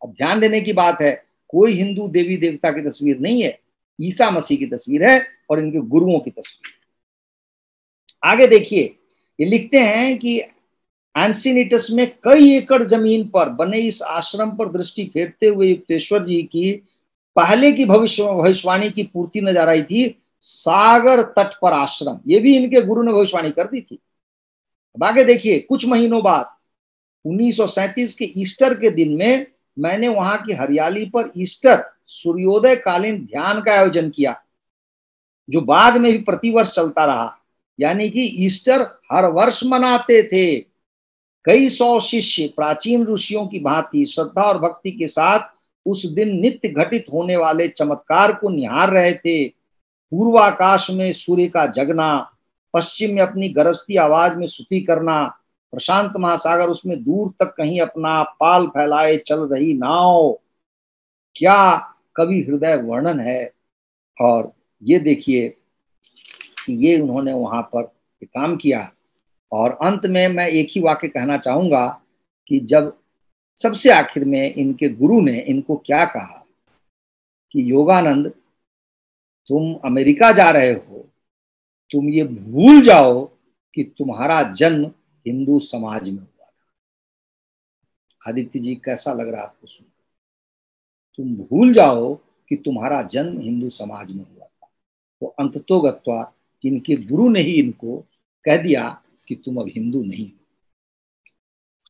B: अब ध्यान देने की बात है, कोई हिंदू देवी देवता की तस्वीर नहीं है, ईसा मसीह की तस्वीर है और इनके गुरुओं की तस्वीर। आगे देखिए, ये लिखते हैं कि एंसिनिटस में कई एकड़ जमीन पर बने इस आश्रम पर दृष्टि फेरते हुए युक्तेश्वर जी की पहले की भविष्यवाणी की पूर्ति नजर आई थी। सागर तट पर आश्रम, ये भी इनके गुरु ने भविष्यवाणी कर दी थी। अब आगे देखिए, कुछ महीनों बाद 1937 के ईस्टर के दिन में मैंने वहां की हरियाली पर ईस्टर सूर्योदय कालीन ध्यान का आयोजन किया, जो बाद में भी प्रतिवर्ष चलता रहा। यानी कि ईस्टर हर वर्ष मनाते थे। कई सौ शिष्य प्राचीन ऋषियों की भांति श्रद्धा और भक्ति के साथ उस दिन नित्य घटित होने वाले चमत्कार को निहार रहे थे। पूर्वाकाश में सूर्य का जगना, पश्चिम में अपनी गरजती आवाज में स्तुति करना, प्रशांत महासागर उसमें दूर तक कहीं अपना पाल फैलाए चल रही नाव, क्या कवि हृदय वर्णन है। और ये देखिए कि ये उन्होंने वहां पर काम किया। और अंत में मैं एक ही वाक्य कहना चाहूंगा कि जब सबसे आखिर में इनके गुरु ने इनको क्या कहा कि योगानंद, तुम अमेरिका जा रहे हो, तुम ये भूल जाओ कि तुम्हारा जन्म हिंदू समाज में हुआ था। आदित्य जी, कैसा लग रहा है आपको सुन? तुम भूल जाओ कि तुम्हारा जन्म हिंदू समाज में हुआ था। तो अंततोगत्वा इनके गुरु ने ही इनको कह दिया कि तुम अब हिंदू नहीं हो।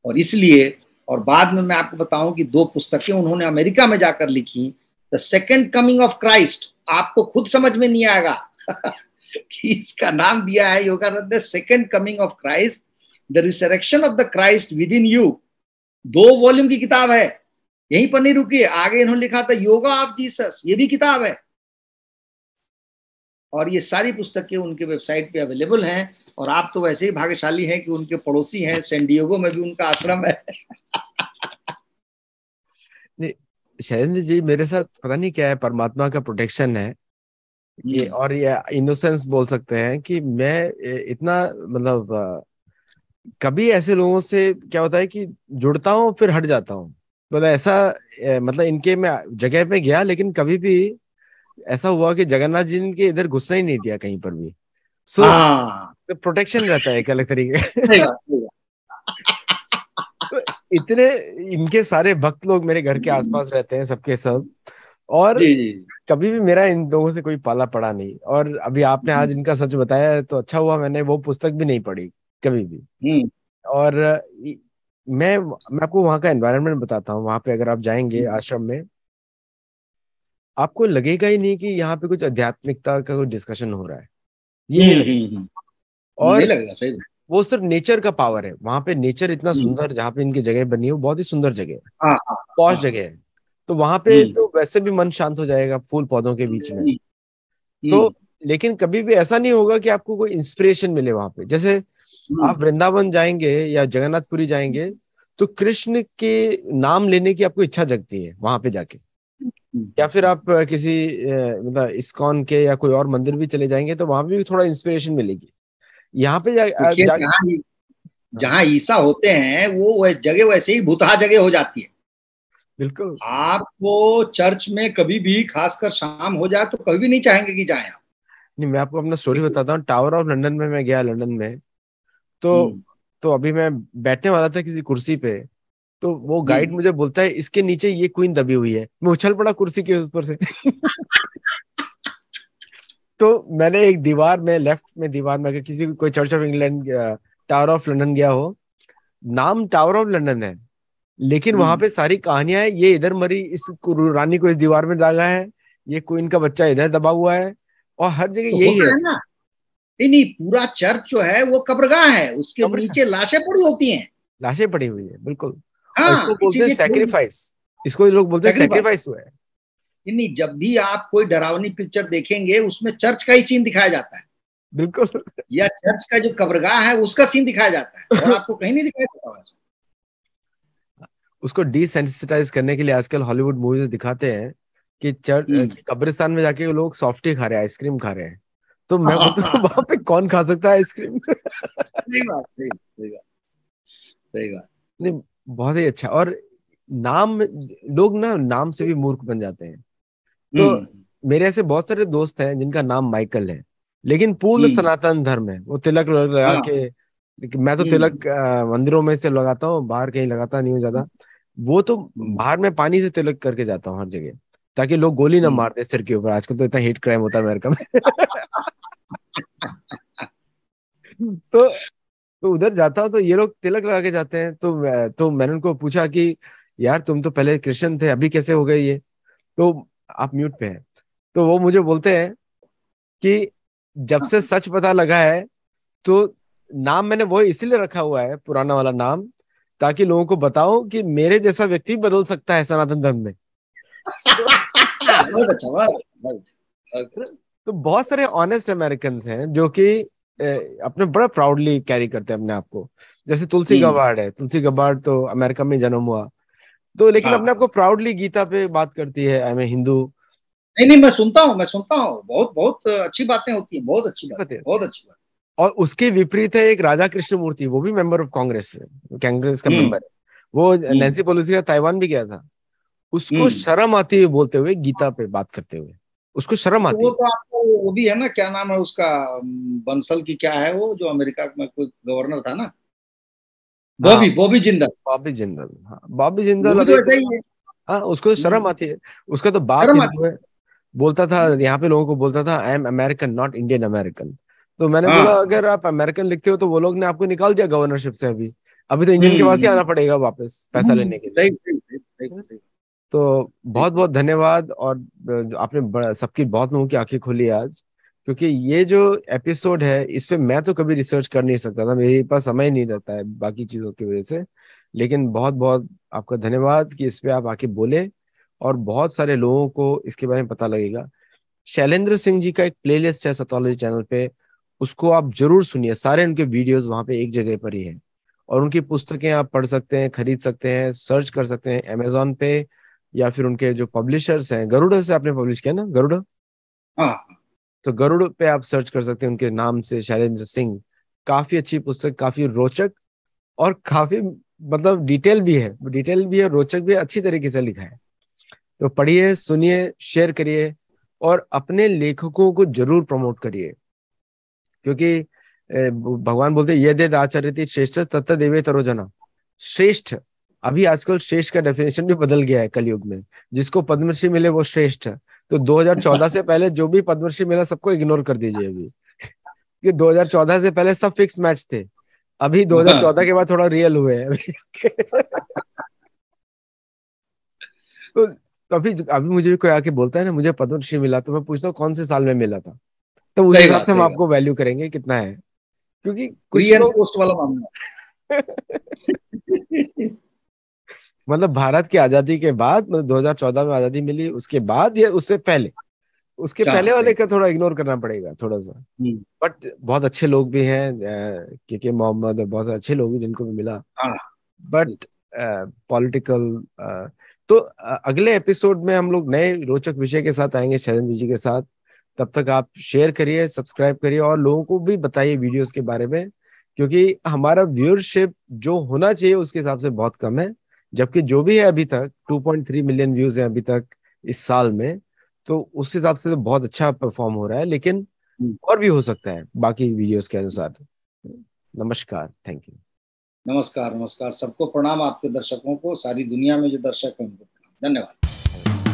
B: और इसलिए, और बाद में मैं आपको बताऊं कि 2 पुस्तकें उन्होंने अमेरिका में जाकर लिखी। The second coming of Christ, आपको खुद समझ में नहीं आएगा कि इसका नाम दिया है योगानंद ने, second coming of Christ, the resurrection of the Christ with in you. 2 volume की किताब है, यहीं पर नहीं रुकी है, आगे इन्होंने लिखा था योगा ऑफ जीसस, ये भी किताब है। और ये सारी पुस्तकें उनके वेबसाइट पे अवेलेबल हैं। और आप तो वैसे ही भाग्यशाली हैं कि उनके पड़ोसी हैं, सैन डिएगो में भी उनका आश्रम है।
A: शैलेंद्र जी, मेरे साथ पता नहीं क्या है, परमात्मा का प्रोटेक्शन है ये, और ये इनोसेंस बोल सकते हैं कि मैं इतना मतलब कभी ऐसे लोगों से क्या होता है कि जुड़ता हूँ फिर हट जाता हूँ। मतलब ऐसा मतलब इनके मैं जगह पे गया, लेकिन कभी भी ऐसा हुआ कि जगन्नाथ जी ने इनके इधर घुसना ही नहीं दिया कहीं पर भी। सो
B: हाँ,
A: तो प्रोटेक्शन रहता है एक अलग तरीके
B: सही बात, सही बात।
A: तो इतने इनके सारे भक्त लोग मेरे घर के आसपास रहते हैं, सबके सब। और
B: जी जी।
A: कभी भी मेरा इन लोगों से कोई पाला पड़ा नहीं। और अभी आपने आज इनका सच बताया है तो अच्छा हुआ, मैंने वो पुस्तक भी नहीं पढ़ी कभी भी।
B: हम्म
A: और मैं आपको वहाँ का एनवायरनमेंट बताता हूँ। वहाँ पे अगर आप जाएंगे आश्रम में, आपको लगेगा ही नहीं कि यहाँ पे कुछ आध्यात्मिकता का कुछ डिस्कशन हो रहा है, ये नहीं लगेगा।
B: नहीं
A: और
B: लगेगा, सही बात।
A: वो सिर्फ नेचर का पावर है। वहां पे नेचर इतना
B: हम्म,
A: सुंदर, जहाँ पे इनकी जगह बनी है वो बहुत ही सुंदर जगह है,
B: हाँ हाँ
A: पॉश
B: हाँ।
A: जगह है। तो वहां पे
B: हम्म
A: तो वैसे भी मन शांत हो जाएगा फूल पौधों के बीच में।
B: हम्म
A: तो
B: हम्म
A: लेकिन कभी भी ऐसा नहीं होगा कि आपको कोई इंस्पिरेशन मिले वहां पे। जैसे
B: हम्म,
A: आप वृंदावन जाएंगे या जगन्नाथपुरी जाएंगे तो कृष्ण के नाम लेने की आपको इच्छा जगती है वहां पे जाके। या फिर आप किसी मतलब इस्कॉन के या कोई और मंदिर भी चले जाएंगे तो वहां भी थोड़ा इंस्पिरेशन मिलेगी। यहाँ पे
B: देखिए,
A: जा हाँ,
B: जहाँ ईसा होते हैं वो जगह वैसे ही भुतहा जगह हो जाती है।
A: बिल्कुल।
B: आपको चर्च में कभी भी, खासकर शाम हो जाए, तो कभी भी नहीं चाहेंगे कि जाएं आप।
A: नहीं, मैं आपको अपना स्टोरी बताता हूँ। टावर ऑफ लंदन में मैं गया, लंदन में। तो
B: हम्म
A: तो अभी मैं बैठने वाला था किसी कुर्सी पे, तो वो गाइड
B: हम्म
A: मुझे बोलता है इसके नीचे ये क्वीन दबी हुई है। मैं उछल पड़ा कुर्सी के ऊपर से तो मैंने एक दीवार में, लेफ्ट में दीवार में, अगर किसी कोई church of England, tower of London गया हो, नाम टावर ऑफ लंदन है, लेकिन वहां
B: हम्म।
A: पे सारी कहानियां है, ये इधर मरी, इस रानी को इस दीवार में डाला है, ये क्वीन का बच्चा इधर दबा हुआ है, और हर जगह
B: तो
A: यही
B: होता
A: है।
B: है ना। नहीं नहीं, पूरा चर्च जो है वो कब्रगाह है, उसके
A: कब्र का
B: नीचे लाशें पड़ी होती हैं।
A: लाशें पड़ी हुई है, बिल्कुल। और इसको
B: हाँ,
A: बोलते हैं
B: इसीलिए कोई
A: सेक्रीफाइस। इसको लोग बोलते हैं
B: सेक्रीफाइस।
A: सेक्रीफाइस हुआ है।
B: नहीं, जब भी आप कोई डरावनी पिक्चर देखेंगे उसमें चर्च का ही सीन दिखाया जाता है,
A: बिल्कुल
B: या चर्च का जो कब्रगाह है उसका सीन दिखाया जाता है, और आपको कहीं नहीं दिखाया जाता वैसा।
A: उसको डिसेंसिटाइज करने के लिए आजकल हॉलीवुड मूवीज दिखाते हैं कि चर्च
B: हम्म।
A: कब्रिस्तान में जाके लोग सॉफ्टी खा रहे हैं, आइसक्रीम खा रहे हैं। तो मैं बोलता हूँ वहां
B: हाँ,
A: पे कौन खा सकता है आइसक्रीम
B: सही बात, सही सही बात, सही बात।
A: नहीं, बहुत ही अच्छा। और नाम, लोग ना नाम से भी मूर्ख बन जाते हैं। तो
B: हम्म
A: मेरे ऐसे बहुत सारे दोस्त हैं जिनका नाम माइकल है, लेकिन पूर्ण
B: हम्म
A: सनातन धर्म है। वो तिलक लगा
B: हाँ।
A: के, लेकिन मैं तो
B: हम्म
A: तिलक मंदिरों में से लगाता हूँ, बाहर कहीं लगाता नहीं हूँ ज्यादा। वो तो
B: हम्म
A: बाहर में पानी से तिलक करके जाता हूँ हर जगह, ताकि लोग गोली ना
B: हम्म
A: मार दे सिर के ऊपर। आजकल तो इतना हेट क्राइम होता है अमेरिका में तो तो उधर जाता हूँ तो ये लोग तिलक लगा के जाते हैं। तो मैंने उनको पूछा कि यार तुम तो पहले क्रिश्चियन थे, अभी कैसे हो गए ये? तो आप म्यूट पे हैं। तो वो मुझे बोलते हैं कि जब से सच पता लगा है, तो नाम मैंने वो इसीलिए रखा हुआ है, पुराना वाला नाम, ताकि लोगों को बताओ कि मेरे जैसा व्यक्ति बदल सकता है सनातन धर्म में। तो,
B: बहुत अच्छा, बहुत अच्छा।
A: तो बहुत सारे ऑनेस्ट अमेरिकन हैं जो कि अपने बड़ा प्राउडली कैरी करते हैं अपने आप को। जैसे तुलसी
B: हम्म
A: गबार्ड है। तुलसी गबार्ड तो अमेरिका में जन्म हुआ, तो लेकिन
B: हाँ
A: अपने आप को प्राउडली गीता पे बात करती है, आई एम हिंदू।
B: नहीं नहीं, मैं सुनता हूँ, बहुत बहुत अच्छी बातें होती हैं, बहुत अच्छी बात, बहुत अच्छी बात।
A: और उसके विपरीत है एक राधा कृष्ण मूर्ति, वो भी मेंबर ऑफ कांग्रेस है, कांग्रेस का
B: हम्म
A: मेंबर है। वो
B: हम्म
A: नैन्सी पेलोसी का ताइवान भी गया था। उसको
B: हम्म।
A: शर्म आती है बोलते हुए, गीता पे बात करते हुए, उसको शर्म
B: तो
A: आती
B: वो
A: है।
B: तो आपको वो भी है ना, क्या नाम है उसका, बंसल की क्या है वो, जो अमेरिका में कोई गवर्नर था ना,
A: हाँ,
B: बॉबी बॉबी जिंदल।
A: बॉबी जिंदल, हाँ बॉबी
B: वो
A: जिंदल
B: भी
A: अब
B: तो
A: एक।
B: ऐसा ही है।
A: हाँ, उसको तो शर्म
B: हम्म,
A: आती है। उसका तो बाप
B: शर्म
A: हिंदू
B: आती
A: है। बोलता था यहाँ पे लोगों को, बोलता था I am American not Indian American. तो मैंने
B: है।
A: बोला
B: हाँ।
A: अगर आप अमेरिकन लिखते हो तो वो लोग ने आपको निकाल दिया गवर्नरशिप से अभी। अभी तो इंडियन के पास ही
B: हम्म
A: आना पड़ेगा वापस पैसा लेने के
B: सही
A: लिए।
B: सही सही सही सही
A: तो
B: सही।
A: बहुत बहुत धन्यवाद। और जो आपने सबकी, बहुत लोगों की आंखें खोली आज। क्योंकि ये जो एपिसोड है, इस पे मैं तो कभी रिसर्च कर नहीं सकता था, मेरे पास समय नहीं रहता है बाकी चीजों की वजह से। लेकिन बहुत बहुत आपका धन्यवाद कि इस पे आप आके बोले, और बहुत सारे लोगों को इसके बारे में पता लगेगा। शैलेंद्र सिंह जी का एक प्लेलिस्ट है सतोलॉजी चैनल पे, उसको आप जरूर सुनिए। सारे उनके वीडियोस वहां पे एक जगह पर ही हैं। और उनकी पुस्तकें आप पढ़ सकते हैं, खरीद सकते हैं, सर्च कर सकते हैं अमेजोन पे, या फिर उनके जो पब्लिशर्स हैं, गरुड़ से आपने पब्लिश किया ना, गरुड़।
B: हाँ
A: तो गरुड़ पे आप सर्च कर सकते हैं उनके नाम से, शैलेंद्र सिंह। काफी अच्छी पुस्तक, काफी रोचक, और काफी मतलब डिटेल भी है, रोचक भी है, अच्छी तरीके से लिखा है। तो पढ़िए, सुनिए, शेयर करिए, और अपने लेखकों को जरूर प्रमोट करिए। क्योंकि भगवान बोलते ये दे आचरित श्रेष्ठ तत्त देवे तरोजना। श्रेष्ठ, अभी आजकल श्रेष्ठ का डेफिनेशन भी बदल गया है कलयुग में। जिसको पद्मश्री मिले वो श्रेष्ठ। तो 2014 से पहले जो भी पद्मश्री मिला सबको इग्नोर कर दीजिए अभी। कि 2014 से पहले सब फिक्स मैच थे। अभी
B: हाँ
A: 2014 के बाद थोड़ा रियल हुए हैं अभी। तो अभी अभी मुझे भी कोई आके बोलता है ना मुझे पद्मश्री मिला, तो मैं पूछता हूँ कौन से साल में मिला था। तो उस
B: सही
A: हिसाब
B: बात,
A: से हम
B: सही बात।
A: आपको वैल्यू करेंगे कितना है। क्योंकि
B: प्री
A: कुछ
B: एंड
A: लोग
B: पोस्ट वाला मामला।
A: मतलब भारत की आजादी के बाद, मतलब 2014 में आजादी मिली उसके बाद, या उससे पहले, उसके
B: हाँ
A: पहले वाले
B: सही।
A: का थोड़ा इग्नोर करना पड़ेगा थोड़ा सा।
B: हम्म,
A: बट बहुत अच्छे लोग भी हैं, के मोहम्मद, और बहुत अच्छे लोग हैं जिनको भी मिला।
B: हाँ
A: बट पॉलिटिकल, तो अगले एपिसोड में हम लोग नए रोचक विषय के साथ आएंगे शैलेंद्र जी के साथ। तब तक आप शेयर करिए, सब्सक्राइब करिए, और लोगों को भी बताइए वीडियोस के बारे में। क्योंकि हमारा व्यूअरशिप जो होना चाहिए उसके हिसाब से बहुत कम है। जबकि जो भी है अभी तक 2.3 मिलियन व्यूज है अभी तक इस साल में। तो उस हिसाब से तो बहुत अच्छा परफॉर्म हो रहा है, लेकिन
B: हम्म।
A: और भी हो सकता है बाकी वीडियोस के अनुसार। नमस्कार, थैंक यू।
B: नमस्कार नमस्कार, सबको प्रणाम, आपके दर्शकों को, सारी दुनिया में जो दर्शक हैं उनको प्रणाम, धन्यवाद।